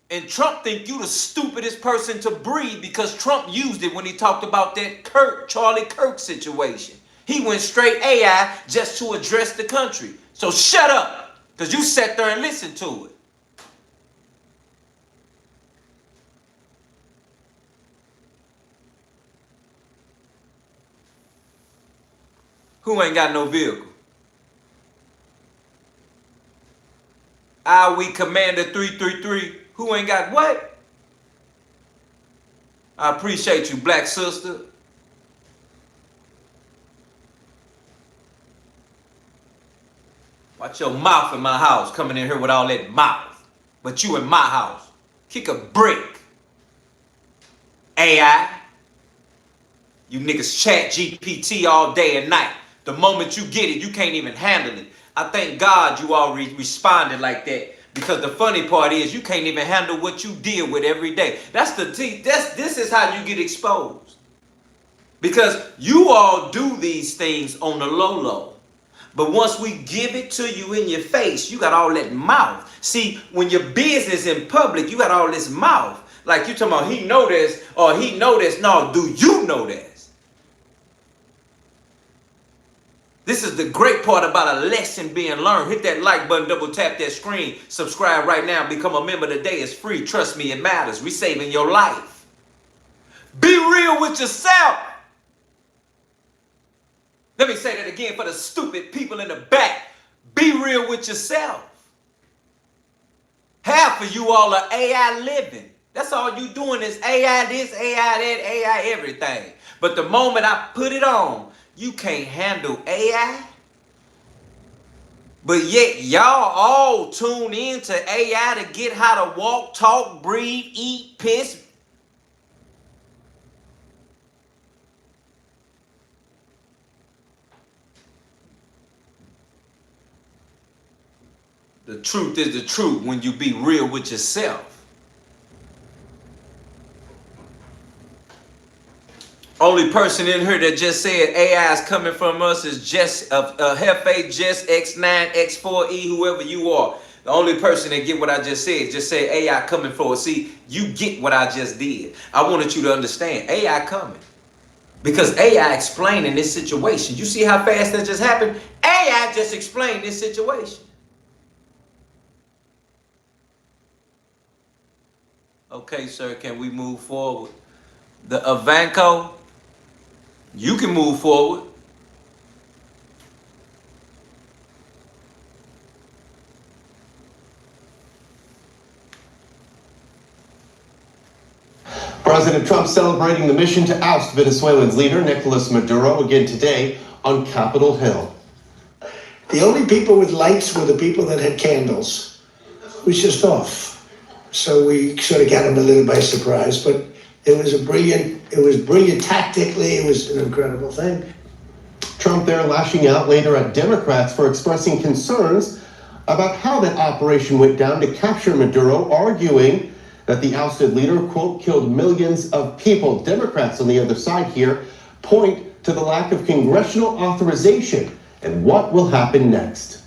And Trump think you the stupidest person to breathe because Trump used it when he talked about that Charlie Kirk situation. He went straight AI just to address the country. So shut up, because you sat there and listened to it. Who ain't got no vehicle? We Commander 333. Who ain't got what? I appreciate you, black sister. Watch your mouth in my house, coming in here with all that mouth. But you in my house. Kick a brick. AI. You niggas chat GPT all day and night. The moment you get it, you can't even handle it. I thank God you all responded like that. Because the funny part is you can't even handle what you deal with every day. This is how you get exposed. Because you all do these things on the low. But once we give it to you in your face, you got all that mouth. See, when your business in public, you got all this mouth. Like you talking about he know this or he know this. No, do you know this? This is the great part about a lesson being learned. Hit that like button, double tap that screen. Subscribe right now. Become a member today. It's free. Trust me, it matters. We saving your life. Be real with yourself. Let me say that again for the stupid people in the back. Be real with yourself. Half of you all are AI living. That's all you doing is AI this, AI that, AI everything. But the moment I put it on, you can't handle AI. But yet y'all all tune into AI to get how to walk, talk, breathe, eat, piss. The truth is the truth when you be real with yourself. Only person in here that just said AI is coming from us is Jess, Hefe, Jess, X9, X4E, whoever you are. The only person that get what I just said AI coming for us. See, you get what I just did. I wanted you to understand AI coming. Because AI explaining this situation. You see how fast that just happened? AI just explained this situation. Okay, sir, can we move forward? The Avanco, you can move forward. President Trump celebrating the mission to oust Venezuela's leader, Nicolás Maduro, again today on Capitol Hill. The only people with lights were the people that had candles. It was just off. So we sort of got him a little by surprise, but it was brilliant tactically. It was an incredible thing. Trump there lashing out later at Democrats for expressing concerns about how that operation went down to capture Maduro, arguing that the ousted leader, quote, killed millions of people. Democrats on the other side here point to the lack of congressional authorization and what will happen next.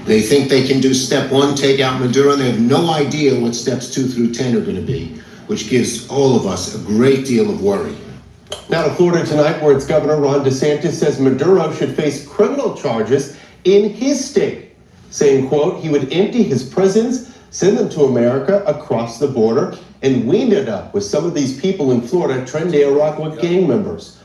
They think they can do step 1, take out Maduro, and they have no idea what steps 2 through 10 are going to be, which gives all of us a great deal of worry. Now to Florida tonight, where its Governor Ron DeSantis says Maduro should face criminal charges in his state, saying, quote, he would empty his prisons, send them to America across the border, and wean it up with some of these people in Florida, Trendale Rockwood gang members.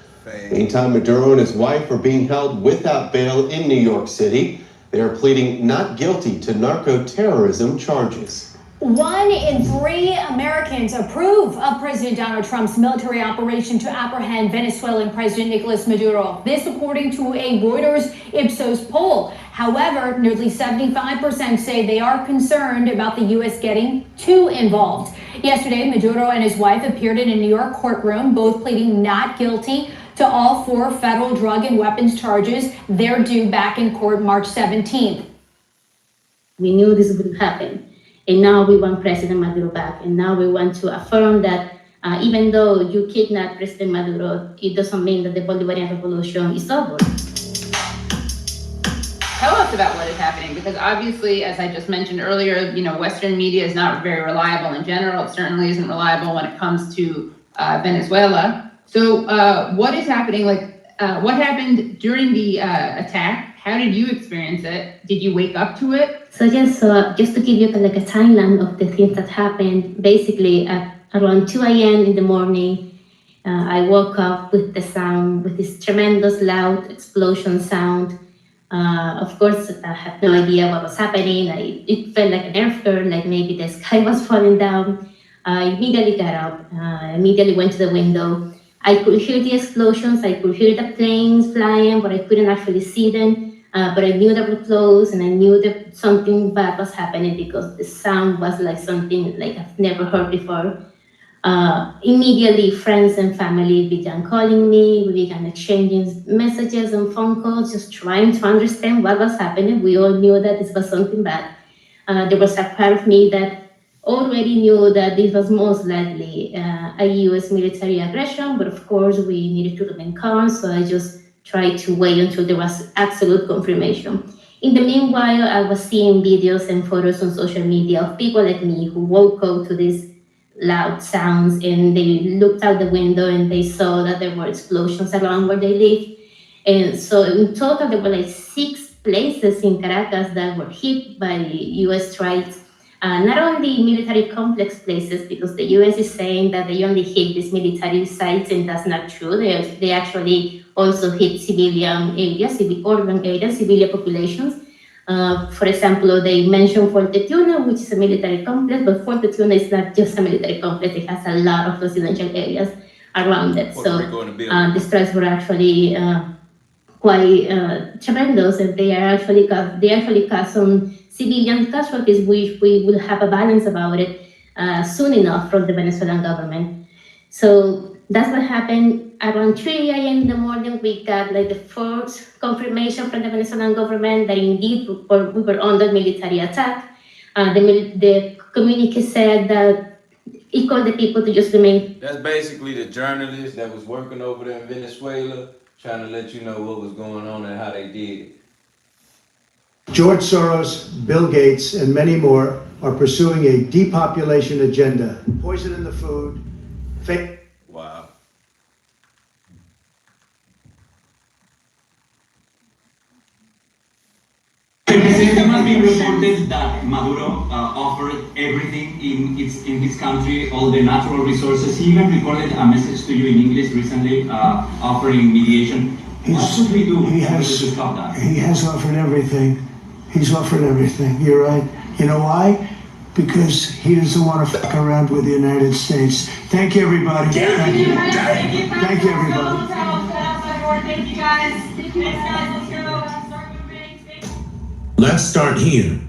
Meantime, Maduro and his wife are being held without bail in New York City. They are pleading not guilty to narco-terrorism charges. 1 in 3 Americans approve of President Donald Trump's military operation to apprehend Venezuelan President Nicolás Maduro. This according to a Reuters Ipsos poll. However, nearly 75% say they are concerned about the U.S. getting too involved. Yesterday, Maduro and his wife appeared in a New York courtroom, both pleading not guilty to all 4 federal drug and weapons charges. They're due back in court March 17th. We knew this would happen. And now we want President Maduro back. And now we want to affirm that even though you kidnapped President Maduro, it doesn't mean that the Bolivarian Revolution is over. us about what is happening, because obviously, as I just mentioned earlier, Western media is not very reliable in general. It certainly isn't reliable when it comes to Venezuela. So what is happening? What happened during the attack? How did you experience it? Did you wake up to it? So yes, just to give you like a timeline of the things that happened, basically at around 2 a.m. in the morning, I woke up with the sound, with this tremendous loud explosion sound. Of course, I had no idea what was happening. It felt like an earthquake, like maybe the sky was falling down. I immediately got up, immediately went to the window. I could hear the explosions, I could hear the planes flying, but I couldn't actually see them. But I knew they were close, and I knew that something bad was happening because the sound was like something like I've never heard before. Immediately, friends and family began calling me. We began exchanging messages and phone calls, just trying to understand what was happening. We all knew that this was something bad. There was a part of me that already knew that this was most likely a U.S. military aggression, but of course we needed to remain calm, so I just tried to wait until there was absolute confirmation. In the meanwhile, I was seeing videos and photos on social media of people like me who woke up to these loud sounds, and they looked out the window and they saw that there were explosions around where they live. And so in total, there were like 6 places in Caracas that were hit by U.S. strikes. Not only military complex places, because the U.S. is saying that they only hit these military sites, and that's not true. They actually also hit civilian areas, urban areas, civilian populations. For example, they mentioned Fuerte Tiuna, which is a military complex, but Fuerte Tiuna is not just a military complex. It has a lot of residential areas around it. So the strikes were actually quite tremendous, and they actually caused some civilian casualties, which we will have a balance about it soon enough from the Venezuelan government. So that's what happened. Around 3 a.m. in the morning, we got like the first confirmation from the Venezuelan government that indeed we were under military attack. The communique said that it called the people to just remain. That's basically the journalist that was working over there in Venezuela, trying to let you know what was going on and how they did it. George Soros, Bill Gates, and many more are pursuing a depopulation agenda. Poison in the food, fake. Wow. It has been reported that Maduro offered everything in his country, all the natural resources. He even recorded a message to you in English recently, offering mediation. What should we do to stop that? He has offered everything. He's offered everything. You're right. You know why? Because he doesn't want to fuck around with the United States. Thank you, everybody. Thank you. Thank you, everybody. Thank you, guys. Thanks, guys. Let's go. Start moving. Let's start here.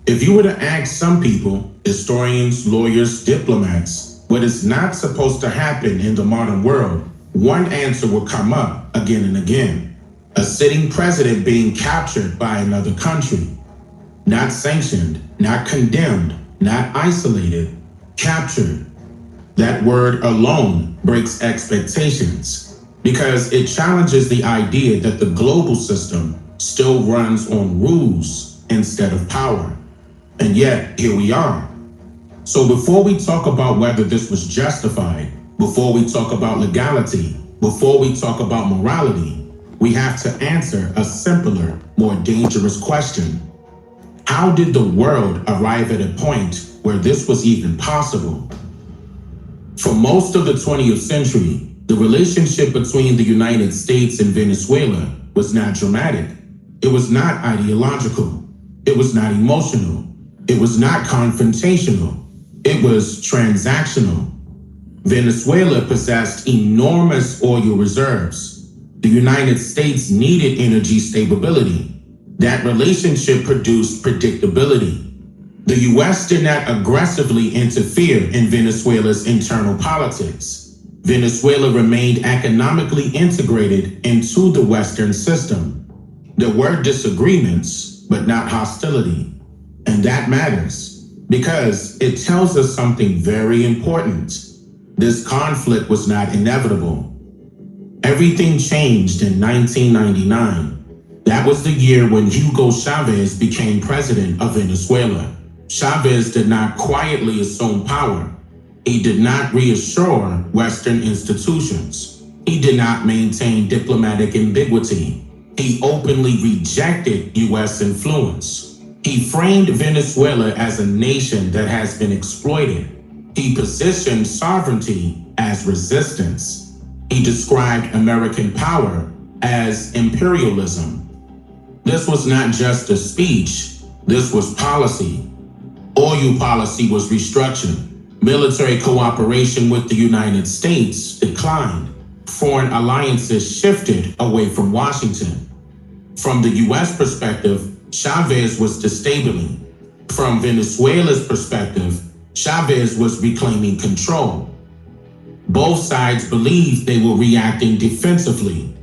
If you were to ask some people, historians, lawyers, diplomats, what is not supposed to happen in the modern world, one answer will come up again and again. A sitting president being captured by another country. Not sanctioned, not condemned, not isolated, captured. That word alone breaks expectations because it challenges the idea that the global system still runs on rules instead of power. And yet, here we are. So before we talk about whether this was justified, before we talk about legality, before we talk about morality, we have to answer a simpler, more dangerous question. How did the world arrive at a point where this was even possible? For most of the 20th century, the relationship between the United States and Venezuela was not dramatic. It was not ideological. It was not emotional. It was not confrontational. It was transactional. Venezuela possessed enormous oil reserves. The United States needed energy stability. That relationship produced predictability. The U.S. did not aggressively interfere in Venezuela's internal politics. Venezuela remained economically integrated into the Western system. There were disagreements, but not hostility. And that matters because it tells us something very important. This conflict was not inevitable. Everything changed in 1999. That was the year when Hugo Chavez became president of Venezuela. Chavez did not quietly assume power. He did not reassure Western institutions. He did not maintain diplomatic ambiguity. He openly rejected U.S. influence. He framed Venezuela as a nation that has been exploited. He positioned sovereignty as resistance. He described American power as imperialism. This was not just a speech, this was policy. Oil policy was restructured. Military cooperation with the United States declined. Foreign alliances shifted away from Washington. From the U.S. perspective, Chavez was destabilizing. From Venezuela's perspective, Chavez was reclaiming control. Both sides believed they were reacting defensively.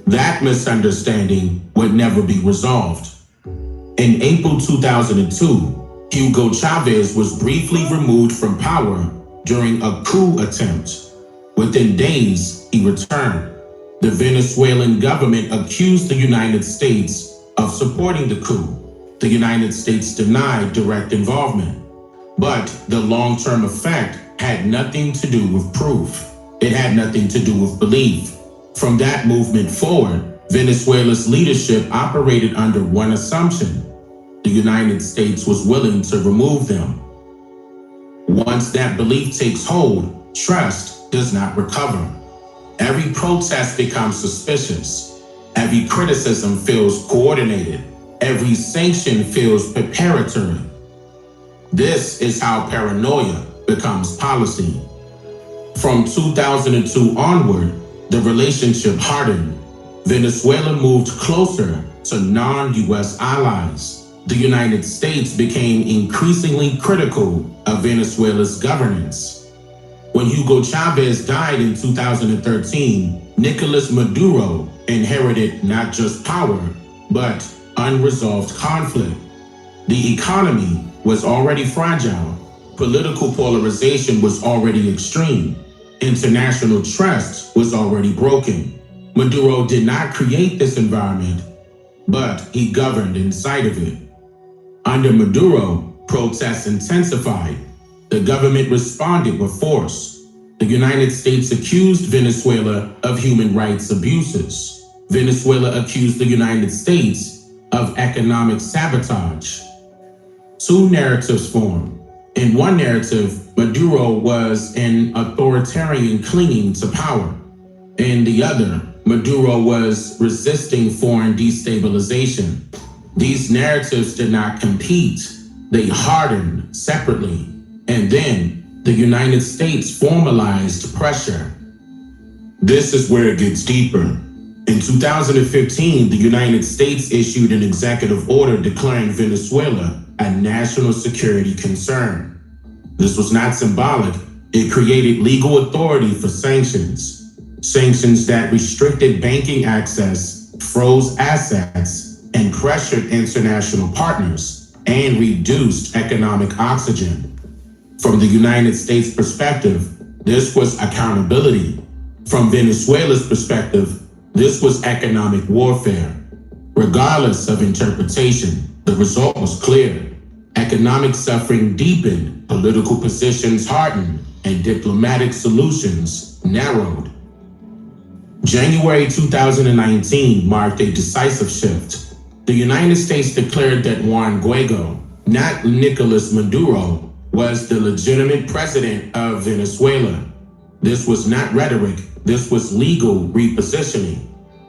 That misunderstanding would never be resolved. In April 2002, Hugo Chavez was briefly removed from power during a coup attempt. Within days, he returned. The Venezuelan government accused the United States of supporting the coup. The United States denied direct involvement. But the long-term effect had nothing to do with proof. It had nothing to do with belief. From that movement forward, Venezuela's leadership operated under one assumption: the United States was willing to remove them. Once that belief takes hold, trust does not recover. Every protest becomes suspicious. Every criticism feels coordinated. Every sanction feels preparatory. This is how paranoia becomes policy. From 2002 onward, the relationship hardened. Venezuela moved closer to non-U.S. allies. The United States became increasingly critical of Venezuela's governance. When Hugo Chavez died in 2013, Nicolás Maduro inherited not just power, but unresolved conflict. The economy was already fragile. Political polarization was already extreme. International trust was already broken. Maduro did not create this environment, but he governed inside of it. Under Maduro, protests intensified. The government responded with force. The United States accused Venezuela of human rights abuses. Venezuela accused the United States of economic sabotage. Two narratives formed. In one narrative, Maduro was an authoritarian clinging to power. In the other, Maduro was resisting foreign destabilization. These narratives did not compete. They hardened separately. And then the United States formalized pressure. This is where it gets deeper. In 2015, the United States issued an executive order declaring Venezuela a national security concern. This was not symbolic. It created legal authority for sanctions. Sanctions that restricted banking access, froze assets, and pressured international partners, and reduced economic oxygen. From the United States perspective, this was accountability. From Venezuela's perspective, this was economic warfare. Regardless of interpretation, the result was clear. Economic suffering deepened, political positions hardened, and diplomatic solutions narrowed. January 2019 marked a decisive shift. The United States declared that Juan Guaido, not Nicolás Maduro, was the legitimate president of Venezuela. This was not rhetoric, this was legal repositioning.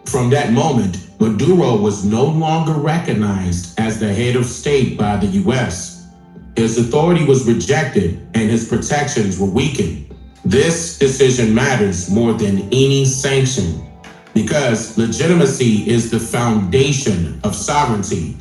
From that moment, Maduro was no longer recognized as the head of state by the U.S. His authority was rejected and his protections were weakened. This decision matters more than any sanction because legitimacy is the foundation of sovereignty.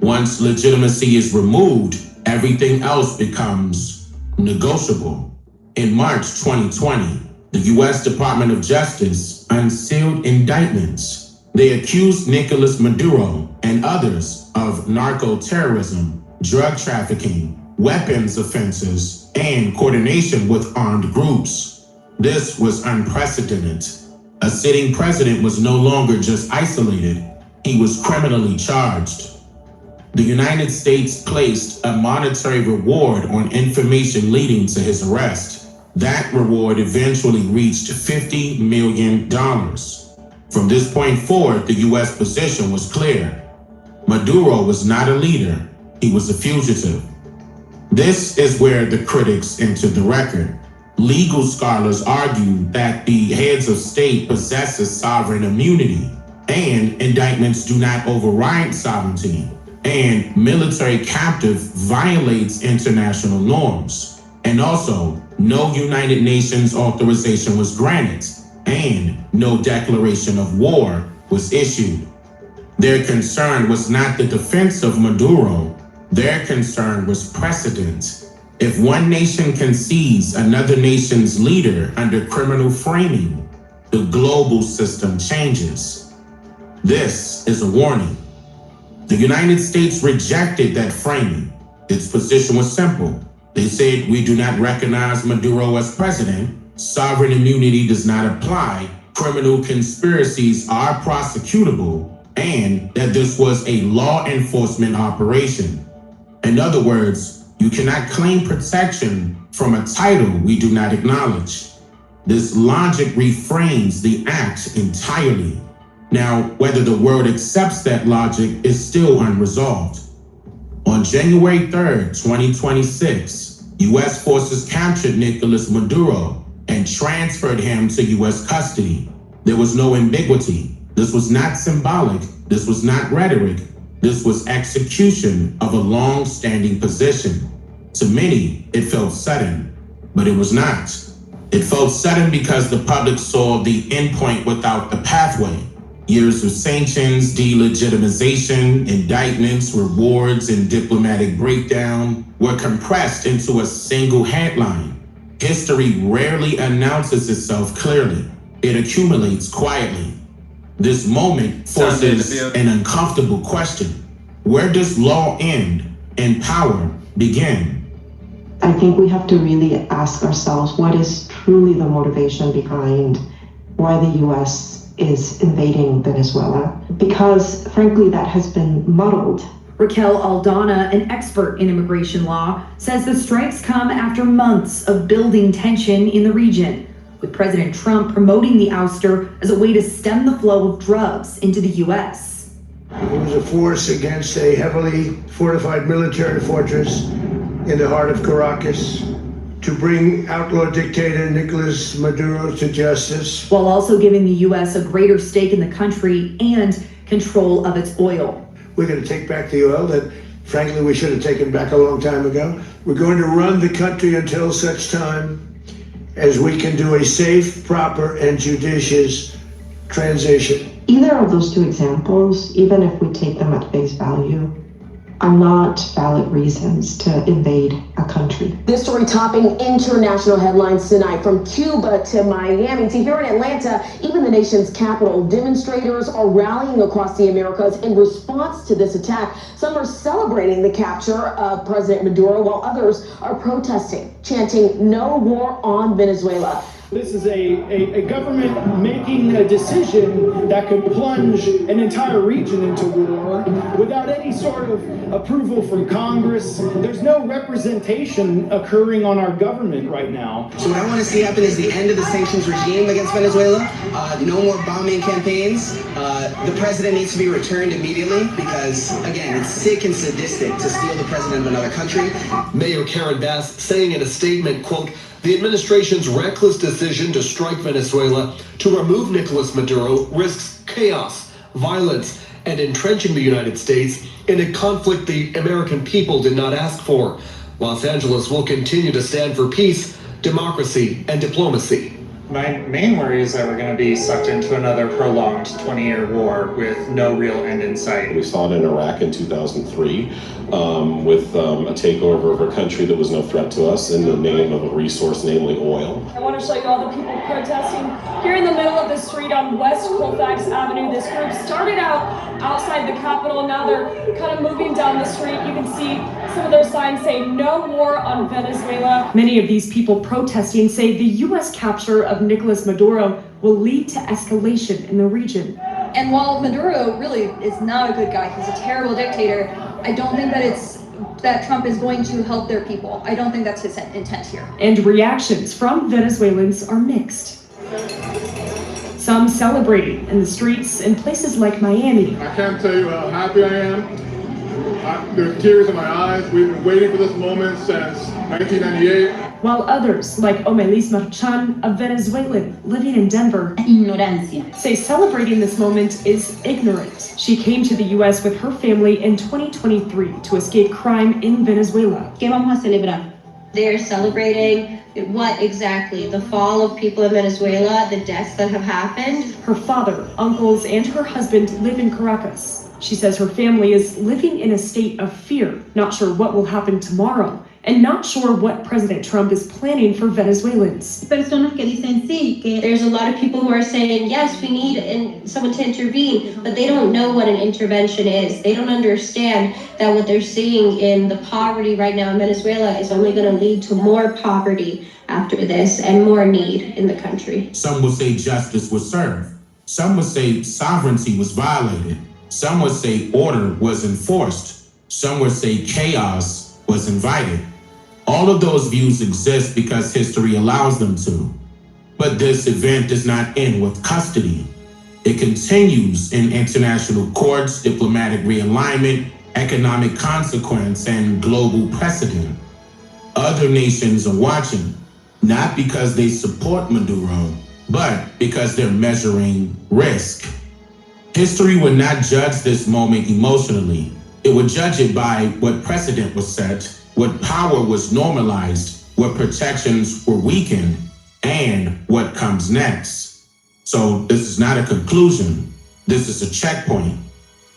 Once legitimacy is removed, everything else becomes negotiable. In March 2020, the U.S. Department of Justice unsealed indictments. They accused Nicolás Maduro and others of narco-terrorism, drug trafficking, weapons offenses, and coordination with armed groups. This was unprecedented. A sitting president was no longer just isolated. He was criminally charged. The United States placed a monetary reward on information leading to his arrest. That reward eventually reached $50 million. From this point forward, the U.S. position was clear. Maduro was not a leader, he was a fugitive. This is where the critics entered the record. Legal scholars argue that the heads of state possesses sovereign immunity, and indictments do not override sovereignty, and military captive violates international norms. And also, no United Nations authorization was granted, and no declaration of war was issued. Their concern was not the defense of Maduro, their concern was precedent. If one nation can seize another nation's leader under criminal framing, the global system changes. This is a warning. The United States rejected that framing. Its position was simple. They said, we do not recognize Maduro as president. Sovereign immunity does not apply. Criminal conspiracies are prosecutable, and that this was a law enforcement operation. In other words, you cannot claim protection from a title we do not acknowledge. This logic reframes the act entirely. Now, whether the world accepts that logic is still unresolved. On January 3rd, 2026, U.S. forces captured Nicolás Maduro and transferred him to U.S. custody. There was no ambiguity. This was not symbolic. This was not rhetoric. This was execution of a long-standing position. To many, it felt sudden, but it was not. It felt sudden because the public saw the endpoint without the pathway. Years of sanctions, delegitimization, indictments, rewards, and diplomatic breakdown were compressed into a single headline. History rarely announces itself clearly. It accumulates quietly. This moment forces an uncomfortable question. Where does law end and power begin? I think we have to really ask ourselves what is truly the motivation behind why the U.S. is invading Venezuela, because frankly that has been muddled. Raquel Aldana, an expert in immigration law, says the strikes come after months of building tension in the region, with President Trump promoting the ouster as a way to stem the flow of drugs into the U.S. It was a force against a heavily fortified military fortress in the heart of Caracas to bring outlaw dictator Nicolás Maduro to justice, while also giving the U.S. a greater stake in the country and control of its oil. We're going to take back the oil that, frankly, we should have taken back a long time ago. We're going to run the country until such time as we can do a safe, proper, and judicious transition. Either of those two examples, even if we take them at face value, are not valid reasons to invade a country. This story topping international headlines tonight, from Cuba to Miami to here in Atlanta. Even the nation's capital, demonstrators are rallying across the Americas in response to this attack. Some are celebrating the capture of President Maduro, while others are protesting, chanting "No war on Venezuela." This is a government making a decision that could plunge an entire region into war without any sort of approval from Congress. There's no representation occurring on our government right now. So what I want to see happen is the end of the sanctions regime against Venezuela. No more bombing campaigns. The president needs to be returned immediately because, again, it's sick and sadistic to steal the president of another country. Mayor Karen Bass saying in a statement, quote, "The administration's reckless decision to strike Venezuela to remove Nicolás Maduro risks chaos, violence, and entrenching the United States in a conflict the American people did not ask for. Los Angeles will continue to stand for peace, democracy, and diplomacy." My main worry is that we're going to be sucked into another prolonged 20-year war with no real end in sight. We saw it in Iraq in 2003 with a takeover of a country that was no threat to us in the name of a resource, namely oil. I want to show you all the people protesting here in the middle of the street on West Colfax Avenue. This group started out outside the Capitol. Now they're kind of moving down the street. You can see some of their signs saying "No war on Venezuela." Many of these people protesting say the U.S. capture of Nicolás Maduro will lead to escalation in the region. And while Maduro really is not a good guy, he's a terrible dictator, I don't think that Trump is going to help their people. I don't think that's his intent here. And reactions from Venezuelans are mixed. Some celebrating in the streets in places like Miami. I can't tell you how happy I am. There's tears in my eyes. We've been waiting for this moment since 1998. While others, like Omelis Marchan, a Venezuelan living in Denver, say celebrating this moment is ignorant. She came to the U.S. with her family in 2023 to escape crime in Venezuela. ¿Qué vamos a celebrar? They're celebrating what exactly? The fall of people in Venezuela, the deaths that have happened? Her father, uncles, and her husband live in Caracas. She says her family is living in a state of fear, not sure what will happen tomorrow, and not sure what President Trump is planning for Venezuelans. Personas que dicen sí, que there's a lot of people who are saying, yes, we need someone to intervene, but they don't know what an intervention is. They don't understand that what they're seeing in the poverty right now in Venezuela is only going to lead to more poverty after this and more need in the country. Some will say justice was served. Some will say sovereignty was violated. Some would say order was enforced. Some would say chaos was invited. All of those views exist because history allows them to. But this event does not end with custody. It continues in international courts, diplomatic realignment, economic consequence, and global precedent. Other nations are watching, not because they support Maduro, but because they're measuring risk. History would not judge this moment emotionally. It would judge it by what precedent was set, what power was normalized, what protections were weakened, and what comes next. So this is not a conclusion. This is a checkpoint.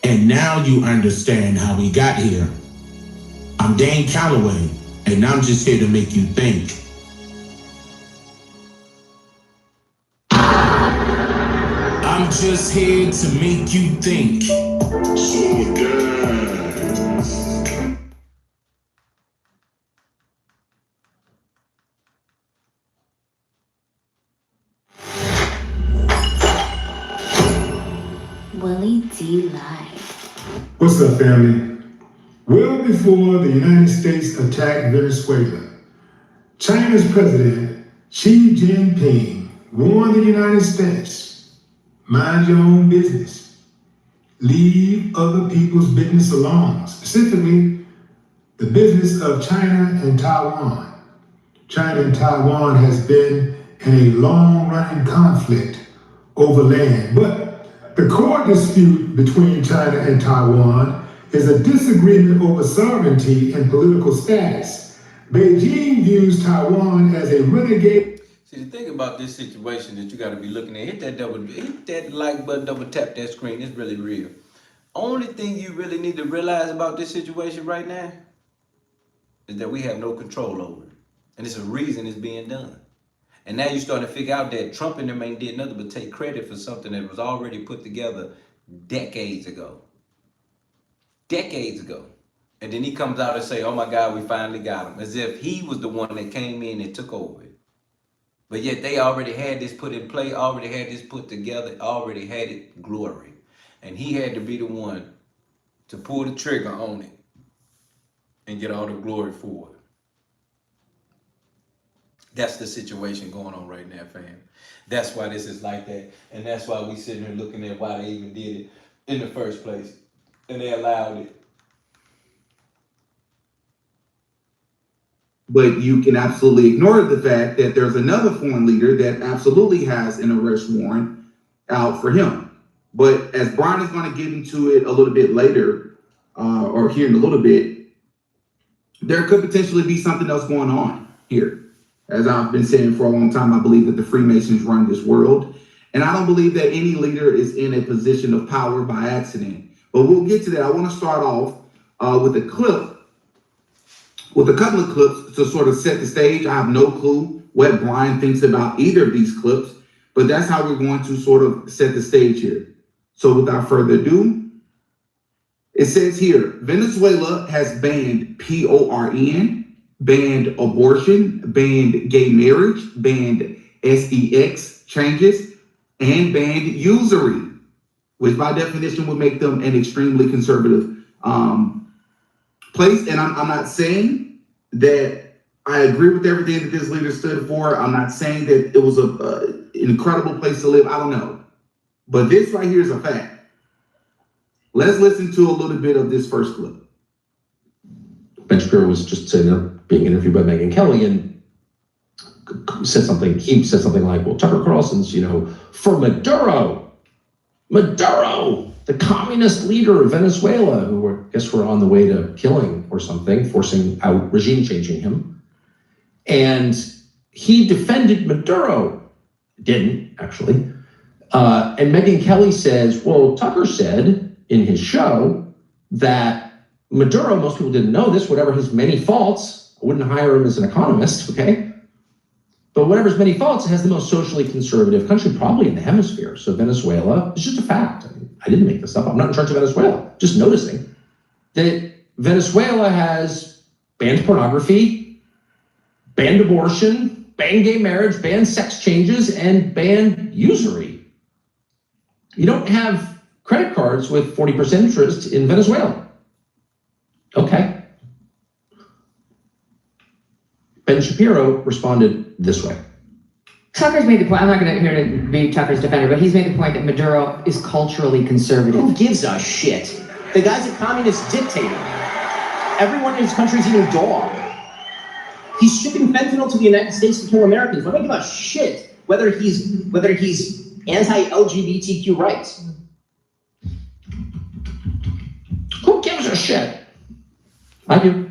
And now you understand how we got here. I'm Dane Calloway, and I'm just here to make you think. I'm just here to make you think. So guys. Willie D. Live. What's up, family? Well before the United States attacked Venezuela, China's President Xi Jinping warned the United States, mind your own business. Leave other people's business alone, specifically the business of China and Taiwan. China and Taiwan has been in a long-running conflict over land, but the core dispute between China and Taiwan is a disagreement over sovereignty and political status. Beijing views Taiwan as a renegade. See, the thing about this situation that you got to be looking at, hit that like button, double tap that screen. It's really real. Only thing you really need to realize about this situation right now is that we have no control over it. And it's a reason it's being done. And now you're starting to figure out that Trump and them ain't did nothing but take credit for something that was already put together decades ago. Decades ago. And then he comes out and say, oh my God, we finally got him. As if he was the one that came in and took over it. But yet they already had this put in play, already had this put together, already had it glory. And he had to be the one to pull the trigger on it and get all the glory for it. That's the situation going on right now, fam. That's why this is like that. And that's why we sitting here looking at why they even did it in the first place. And they allowed it. But you can absolutely ignore the fact that there's another foreign leader that absolutely has an arrest warrant out for him. But as Brian is going to get into it a little bit later, or here in a little bit, there could potentially be something else going on here. As I've been saying for a long time, I believe that the Freemasons run this world. And I don't believe that any leader is in a position of power by accident. But we'll get to that. I want to start off with a clip, with a couple of clips to sort of set the stage. I have no clue what Brian thinks about either of these clips, but that's how we're going to sort of set the stage here. So without further ado, it says here, Venezuela has banned PORN, banned abortion, banned gay marriage, banned sex changes, and banned usury. which by definition would make them an extremely conservative place. And I'm not saying that I agree with everything that this leader stood for. I'm not saying that it was an incredible place to live. I don't know. But this right here is a fact. Let's listen to a little bit of this first clip. Ben Shapiro was just sitting there being interviewed by Megyn Kelly and said something. He said something like, well, Tucker Carlson's, for Maduro, the communist leader of Venezuela, who I guess were on the way to killing or something, forcing out, regime changing him. And he defended Maduro. Didn't, actually. And Megyn Kelly says, well, Tucker said in his show that Maduro, most people didn't know this, whatever his many faults, I wouldn't hire him as an economist, okay? But whatever his many faults, it has the most socially conservative country probably in the hemisphere. So Venezuela is just a fact. I didn't make this up. I'm not in charge of Venezuela. Just noticing that Venezuela has banned pornography, banned abortion, banned gay marriage, banned sex changes, and banned usury. You don't have credit cards with 40% interest in Venezuela. Okay. Ben Shapiro responded this way. Tucker's made the point, I'm not going to here to be Tucker's defender, but he's made the point that Maduro is culturally conservative. Who gives a shit? The guy's a communist dictator. Everyone in his country is eating dog. He's shipping fentanyl to the United States to kill Americans. Why do I give a shit whether he's anti-LGBTQ rights? Who gives a shit? I do.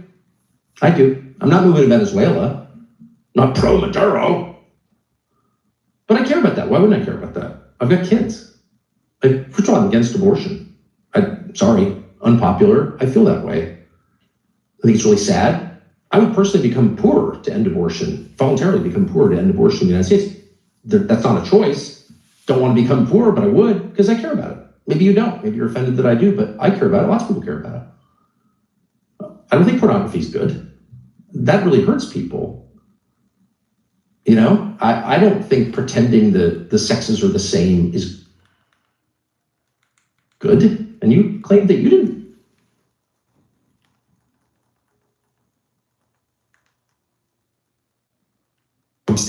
I'm not moving to Venezuela. Not pro-Maduro. But I care about that. Why wouldn't I care about that? I've got kids. First of all, I'm against abortion. Sorry, unpopular. I feel that way. I think it's really sad. I would personally become poorer to end abortion, voluntarily become poorer to end abortion in the United States. That's not a choice. Don't want to become poorer, but I would because I care about it. Maybe you don't. Maybe you're offended that I do, but I care about it. Lots of people care about it. I don't think pornography is good. That really hurts people. I don't think pretending the sexes are the same is good. And you claim that you didn't.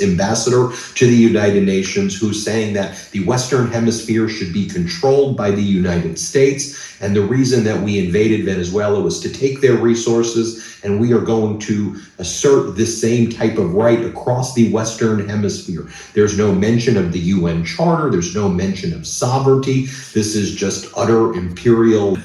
Ambassador to the United Nations, who's saying that the Western Hemisphere should be controlled by the United States. And the reason that we invaded Venezuela was to take their resources, and we are going to assert the same type of right across the Western Hemisphere. There's no mention of the UN Charter. There's no mention of sovereignty. This is just utter imperial.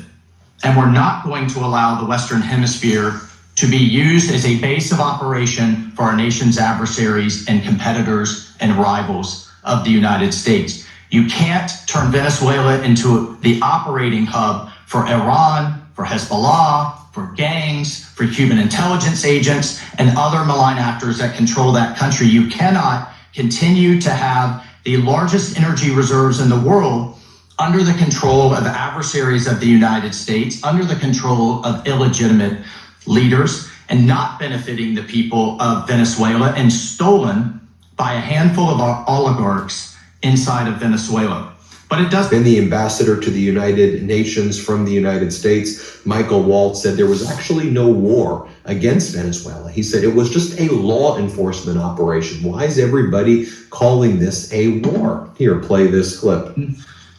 And we're not going to allow the Western Hemisphere to be used as a base of operation for our nation's adversaries and competitors and rivals of the United States. You can't turn Venezuela into the operating hub for Iran, for Hezbollah, for gangs, for Cuban intelligence agents, and other malign actors that control that country. You cannot continue to have the largest energy reserves in the world under the control of adversaries of the United States, under the control of illegitimate leaders, and not benefiting the people of Venezuela, and stolen by a handful of oligarchs inside of Venezuela. But it does. And the ambassador to the United Nations from the United States, Michael Waltz, said there was actually no war against Venezuela. He said it was just a law enforcement operation. Why is everybody calling this a war? Here, play this clip.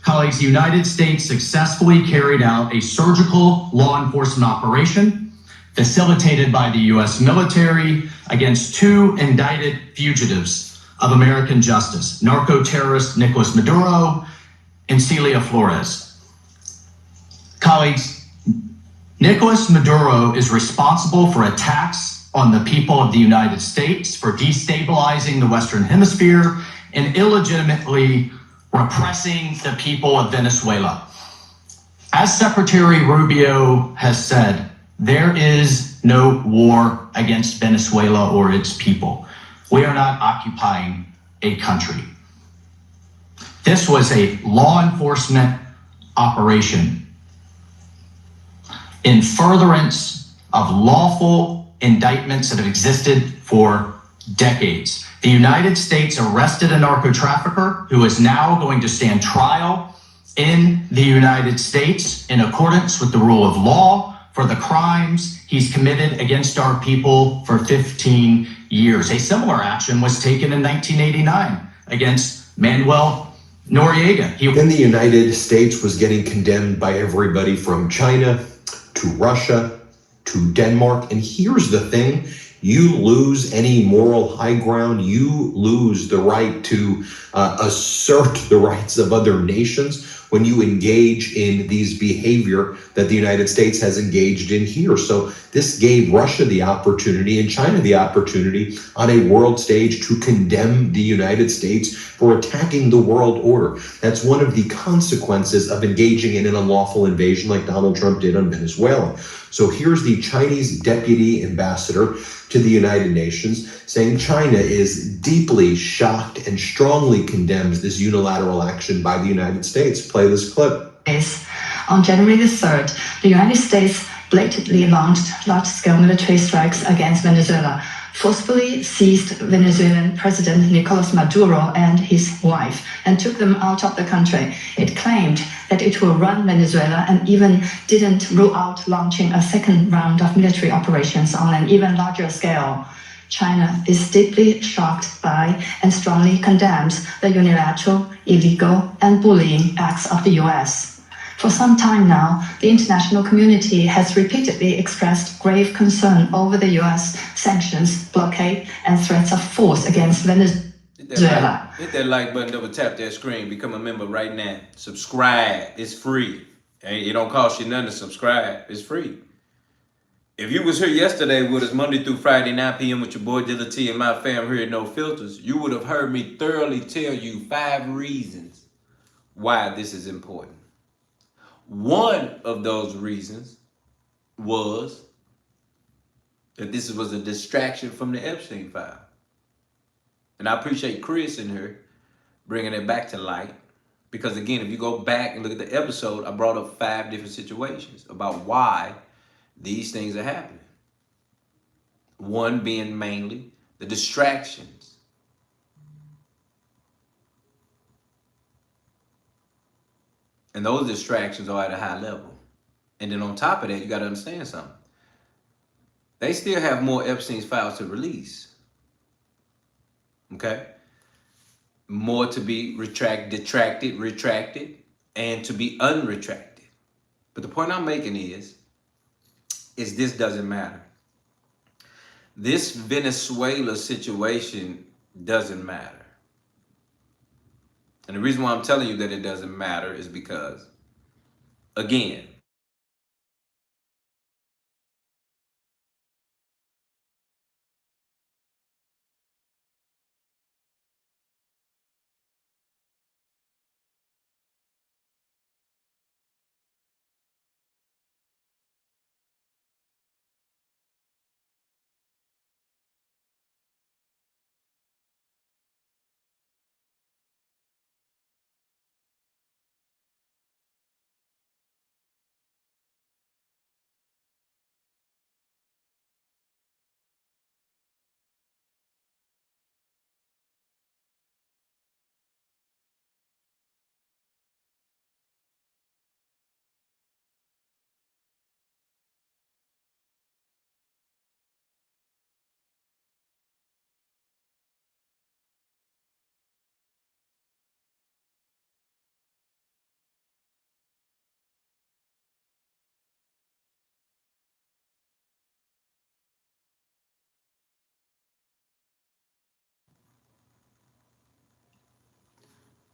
Colleagues, the United States successfully carried out a surgical law enforcement operation facilitated by the U.S. military against two indicted fugitives of American justice, narco-terrorist Nicolás Maduro and Cilia Flores. Colleagues, Nicolás Maduro is responsible for attacks on the people of the United States, for destabilizing the Western Hemisphere, and illegitimately repressing the people of Venezuela. As Secretary Rubio has said, there is no war against Venezuela or its people. We are not occupying a country. This was a law enforcement operation in furtherance of lawful indictments that have existed for decades. The United States arrested a narco trafficker who is now going to stand trial in the United States in accordance with the rule of law for the crimes he's committed against our people for 15 years. A similar action was taken in 1989 against Manuel Noriega. Then the United States was getting condemned by everybody from China to Russia to Denmark. And here's the thing. You lose any moral high ground, you lose the right to assert the rights of other nations when you engage in these behavior that the United States has engaged in here. So this gave Russia the opportunity and China the opportunity on a world stage to condemn the United States for attacking the world order. That's one of the consequences of engaging in an unlawful invasion like Donald Trump did on Venezuela. So here's the Chinese deputy ambassador to the United Nations saying China is deeply shocked and strongly condemns this unilateral action by the United States. Play this clip. On January the 3rd, the United States blatantly launched large-scale military strikes against Venezuela, forcefully seized Venezuelan President Nicolás Maduro and his wife, and took them out of the country. It claimed that it will run Venezuela and even didn't rule out launching a second round of military operations on an even larger scale. China is deeply shocked by and strongly condemns the unilateral, illegal, and bullying acts of the US. For some time now, the international community has repeatedly expressed grave concern over the US sanctions, blockade, and threats of force against Venezuela. Hit that like button, double tap that screen, become a member right now. Subscribe, it's free. It don't cost you nothing to subscribe, it's free. If you was here yesterday with us Monday through Friday, 9 p.m. with your boy Dilla T and my fam here at No Filters, you would have heard me thoroughly tell you 5 reasons why this is important. One of those reasons was that this was a distraction from the Epstein file. And I appreciate Chris in here bringing it back to light. Because again, if you go back and look at the episode, I brought up 5 different situations about why these things are happening. One being mainly the distractions. And those distractions are at a high level. And then on top of that, you got to understand something. They still have more Epstein's files to release. Okay? More to be retracted, and to be unretracted. But the point I'm making is this doesn't matter. This Venezuela situation doesn't matter. And the reason why I'm telling you that it doesn't matter is because, again,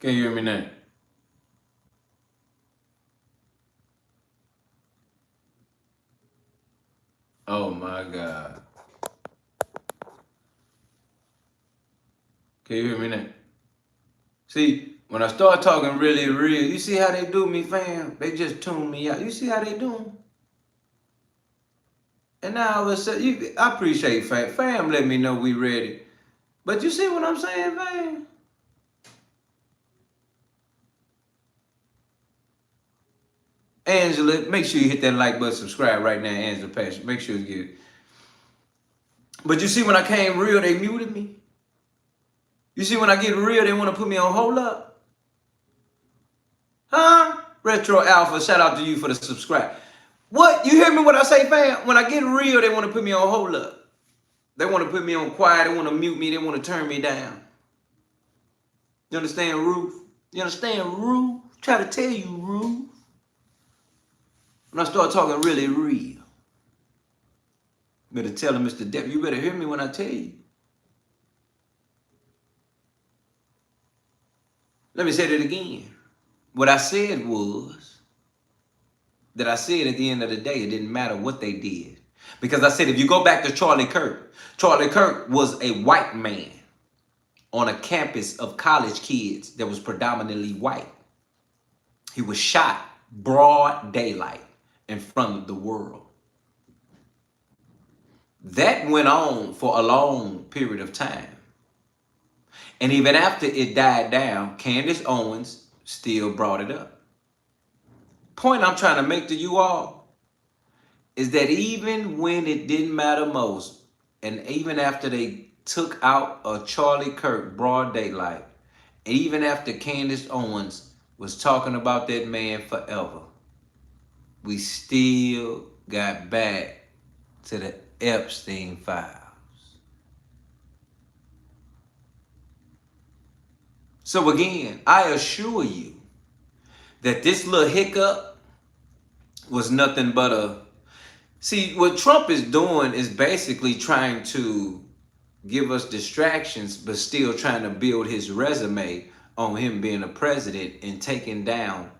can you hear me now? Oh my God. Can you hear me now? See, when I start talking really real, you see how they do me, fam? They just tune me out. You see how they do them? And now all of a sudden, I appreciate fam. Fam let me know we ready. But you see what I'm saying, fam? Angela, make sure you hit that like button, subscribe right now, Angela Passion. Make sure you get it. But you see when I came real, they muted me. You see when I get real, they want to put me on hold up. Huh? Retro Alpha, shout out to you for the subscribe. What? You hear me what I say, fam? When I get real, they want to put me on hold up. They want to put me on quiet. They want to mute me. They want to turn me down. You understand, Ruth? You understand, Ruth? Try to tell you, Ruth. When I start talking really real, better tell him, Mr. Depp, you better hear me when I tell you. Let me say that again. What I said was that I said at the end of the day, it didn't matter what they did. Because I said, if you go back to Charlie Kirk was a white man on a campus of college kids that was predominantly white. He was shot broad daylight in front of the world. That went on for a long period of time. And even after it died down, Candace Owens still brought it up. Point I'm trying to make to you all is that even when it didn't matter most, and even after they took out a Charlie Kirk broad daylight, and even after Candace Owens was talking about that man forever, we still got back to the Epstein files. So again, I assure you that this little hiccup was nothing but a... See, what Trump is doing is basically trying to give us distractions, but still trying to build his resume on him being a president and taking down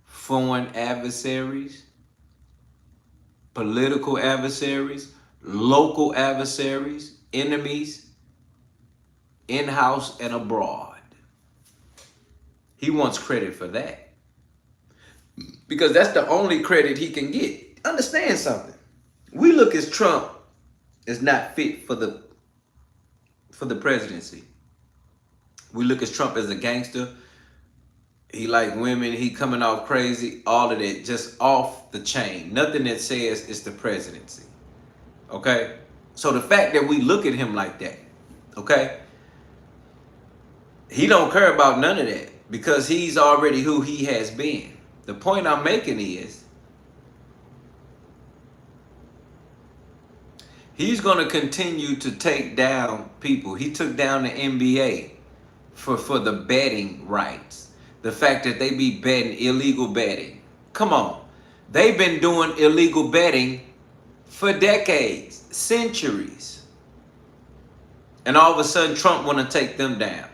foreign adversaries, political adversaries, local adversaries, enemies, in-house and abroad. He wants credit for that. Because that's the only credit he can get. Understand something. We look as Trump is not fit for the presidency. We look as Trump as a gangster. He like women, he coming off crazy, all of that, just off the chain. Nothing that says it's the presidency. Okay? So the fact that we look at him like that, okay? He don't care about none of that because he's already who he has been. The point I'm making is he's going to continue to take down people. He took down the NBA for the betting rights. The fact that they be betting, illegal betting. Come on. They've been doing illegal betting for decades, centuries. And all of a sudden Trump want to take them down.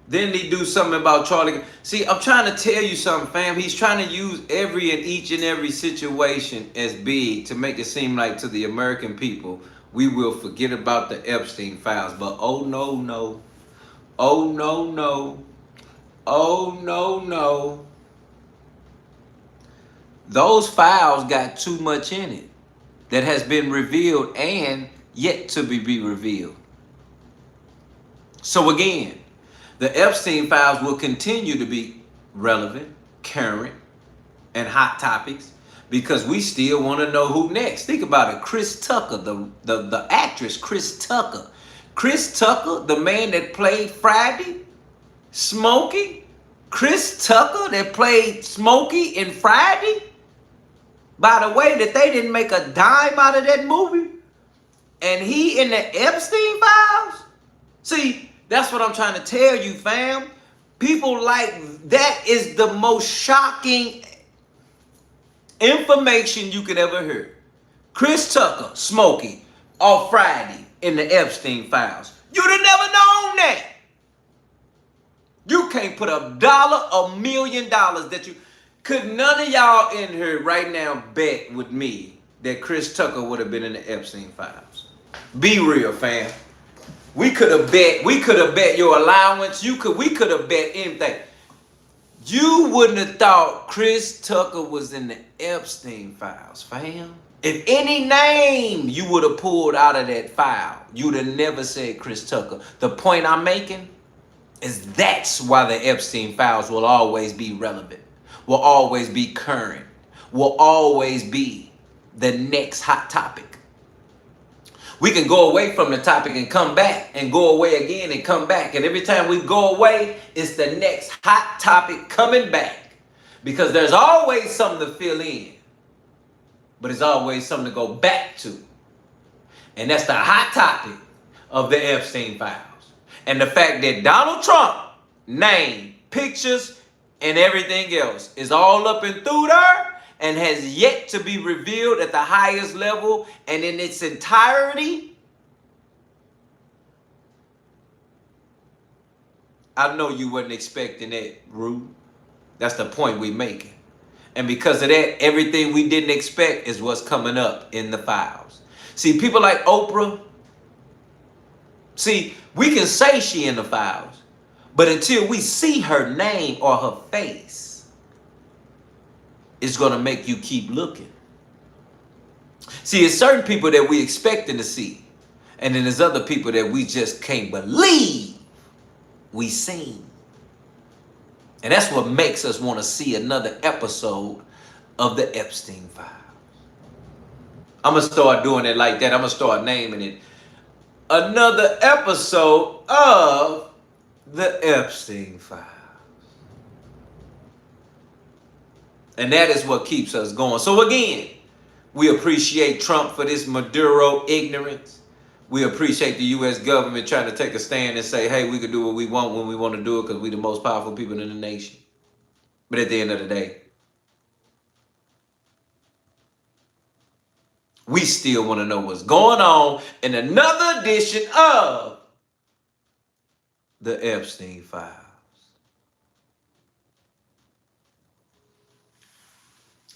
Then they do something about Charlie. See, I'm trying to tell you something, fam. He's trying to use every and each and every situation as big to make it seem like to the American people, we will forget about the Epstein files. But oh, no, no. Oh, no, no. Oh, no, no. Those files got too much in it that has been revealed and yet to be revealed. So again, the Epstein files will continue to be relevant, current, and hot topics because we still want to know who next. Think about it. Chris Tucker, the actress Chris Tucker. Chris Tucker, the man that played Friday, Smokey. Chris Tucker that played Smokey in Friday. By the way, that they didn't make a dime out of that movie. And he in the Epstein files? See, that's what I'm trying to tell you, fam. People like that is the most shocking information you could ever hear. Chris Tucker, Smokey, off Friday in the Epstein files. You'd have never known that. You can't put $1, $1 million that you... Could none of y'all in here right now bet with me that Chris Tucker would have been in the Epstein files? Be real, fam. We could have bet your allowance. We could have bet anything. You wouldn't have thought Chris Tucker was in the Epstein files, fam. If any name you would have pulled out of that file, you'd have never said Chris Tucker. The point I'm making is that's why the Epstein files will always be relevant, will always be current, will always be the next hot topic. We can go away from the topic and come back and go away again and come back. And every time we go away, it's the next hot topic coming back. Because there's always something to fill in. But it's always something to go back to. And that's the hot topic of the Epstein files. And the fact that Donald Trump name, pictures, and everything else is all up and through there and has yet to be revealed at the highest level and in its entirety. I know you wasn't expecting that, Rue. That's the point we're making. And because of that, everything we didn't expect is what's coming up in the files. See, people like Oprah, see, we can say she in the files, but until we see her name or her face, it's going to make you keep looking. See, it's certain people that we expecting to see, and then there's other people that we just can't believe we seen. And that's what makes us want to see another episode of the Epstein files. I'm going to start doing it like that. I'm going to start naming it another episode of the Epstein files. And that is what keeps us going. So again, we appreciate Trump for this Maduro ignorance. We appreciate the U.S. government trying to take a stand and say, hey, we can do what we want when we want to do it because we're the most powerful people in the nation. But at the end of the day, we still want to know what's going on in another edition of the Epstein files.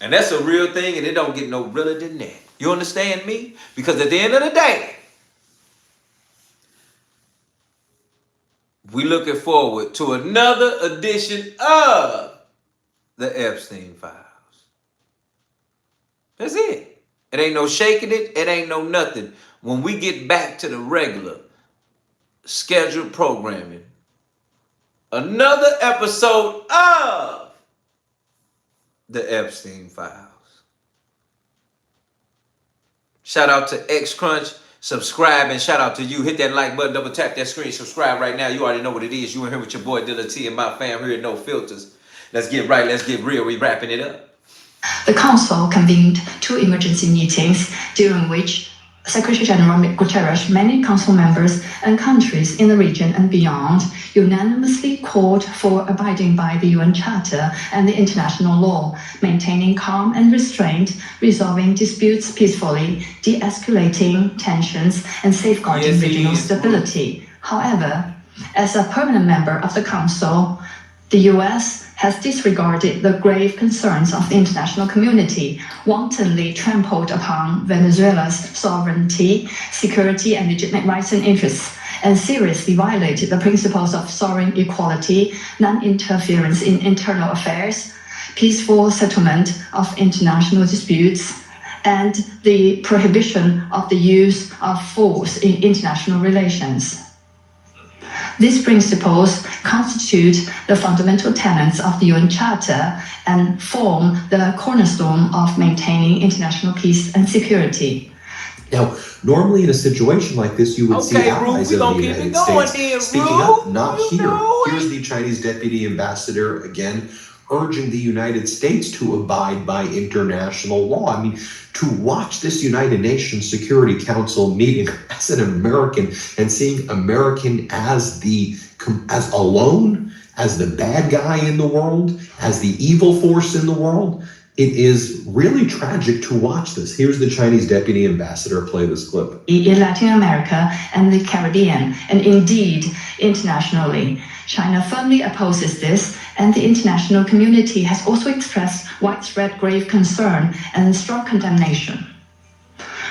And that's a real thing, and it don't get no realer than that. You understand me? Because at the end of the day, we looking forward to another edition of the Epstein files. That's it. It ain't no shaking it. It ain't no nothing. When we get back to the regular scheduled programming, another episode of the Epstein files. Shout out to X Crunch. Subscribe, and shout out to you. Hit that like button, double tap that screen, subscribe right now. You already know what it is. You in here with your boy Dilla T and my fam here at No Filters. Let's get right, let's get real. We wrapping it up. The Council convened 2 emergency meetings during which Secretary General Guterres, many Council members, and countries in the region and beyond unanimously called for abiding by the UN Charter and the international law, maintaining calm and restraint, resolving disputes peacefully, de-escalating tensions, and safeguarding regional stability. However, as a permanent member of the Council, the U.S. has disregarded the grave concerns of the international community, wantonly trampled upon Venezuela's sovereignty, security, and legitimate rights and interests, and seriously violated the principles of sovereign equality, non-interference in internal affairs, peaceful settlement of international disputes, and the prohibition of the use of force in international relations. These principles constitute the fundamental tenets of the UN Charter and form the cornerstone of maintaining international peace and security. Now, normally in a situation like this, you would see allies of the United States speaking up, not here. Here's the Chinese deputy ambassador again urging the United States to abide by international law. I mean, to watch this United Nations Security Council meeting as an American and seeing American as alone, as the bad guy in the world, as the evil force in the world, it is really tragic to watch this. Here's the Chinese deputy ambassador play this clip. In Latin America and the Caribbean, and indeed internationally, China firmly opposes this, and the international community has also expressed widespread grave concern and strong condemnation.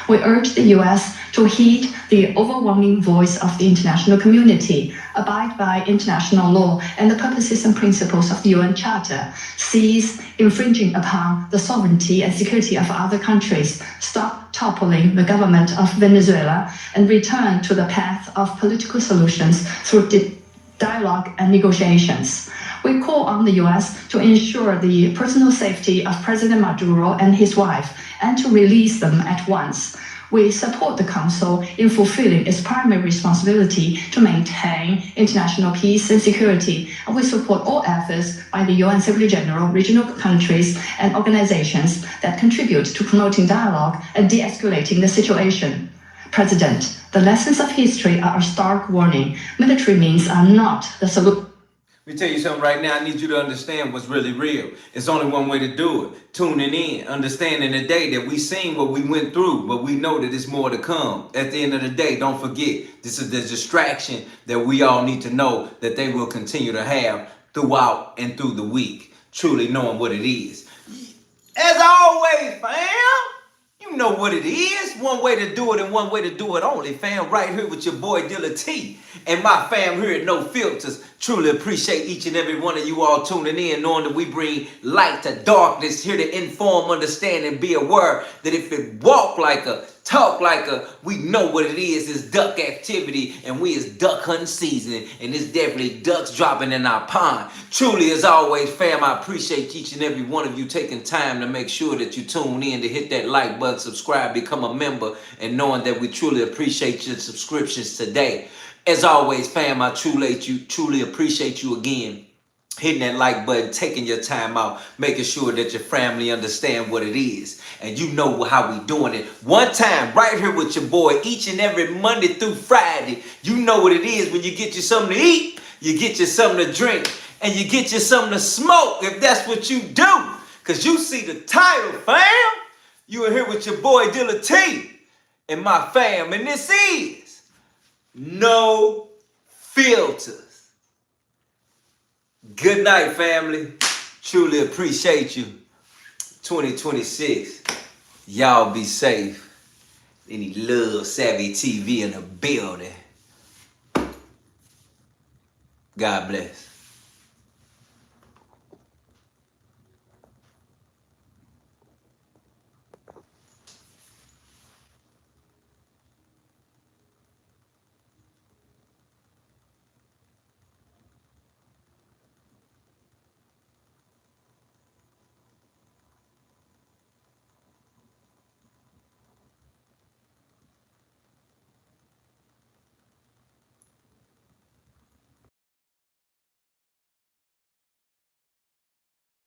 We urge the U.S. to heed the overwhelming voice of the international community, abide by international law and the purposes and principles of the UN Charter, cease infringing upon the sovereignty and security of other countries, stop toppling the government of Venezuela, and return to the path of political solutions through dialogue and negotiations. We call on the U.S. to ensure the personal safety of President Maduro and his wife and to release them at once. We support the Council in fulfilling its primary responsibility to maintain international peace and security, and we support all efforts by the UN Secretary General, regional countries, and organizations that contribute to promoting dialogue and de-escalating the situation. President, the lessons of history are a stark warning. Military means are not the solution. Let me tell you something right now. I need you to understand what's really real. It's only one way to do it. Tuning in, understanding the day that we seen what we went through, but we know that there's more to come. At the end of the day, don't forget, this is the distraction that we all need to know that they will continue to have throughout and through the week. Truly knowing what it is. As always, fam, you know what it is. One way to do it and one way to do it only, fam. Right here with your boy Dilla T and my fam here at No Filters. Truly appreciate each and every one of you all tuning in, knowing that we bring light to darkness, here to inform, understand, and be aware that if it walk like a, talk like a, we know what it is. It's duck activity, and we is duck hunting season, and it's definitely ducks dropping in our pond. Truly, as always, fam, I appreciate each and every one of you taking time to make sure that you tune in, to hit that like button, subscribe, become a member, and knowing that we truly appreciate your subscriptions today. As always, fam, I truly appreciate you again. Hitting that like button, taking your time out, making sure that your family understand what it is. And you know how we doing it. One time, right here with your boy, each and every Monday through Friday. You know what it is when you get you something to eat, you get you something to drink, and you get you something to smoke, if that's what you do. Because you see the title, fam. You are here with your boy Dilla T and my fam. And this is No Filters. Good night, family. Truly appreciate you. 2026. Y'all be safe. Any Love Savvy TV in the building. God bless.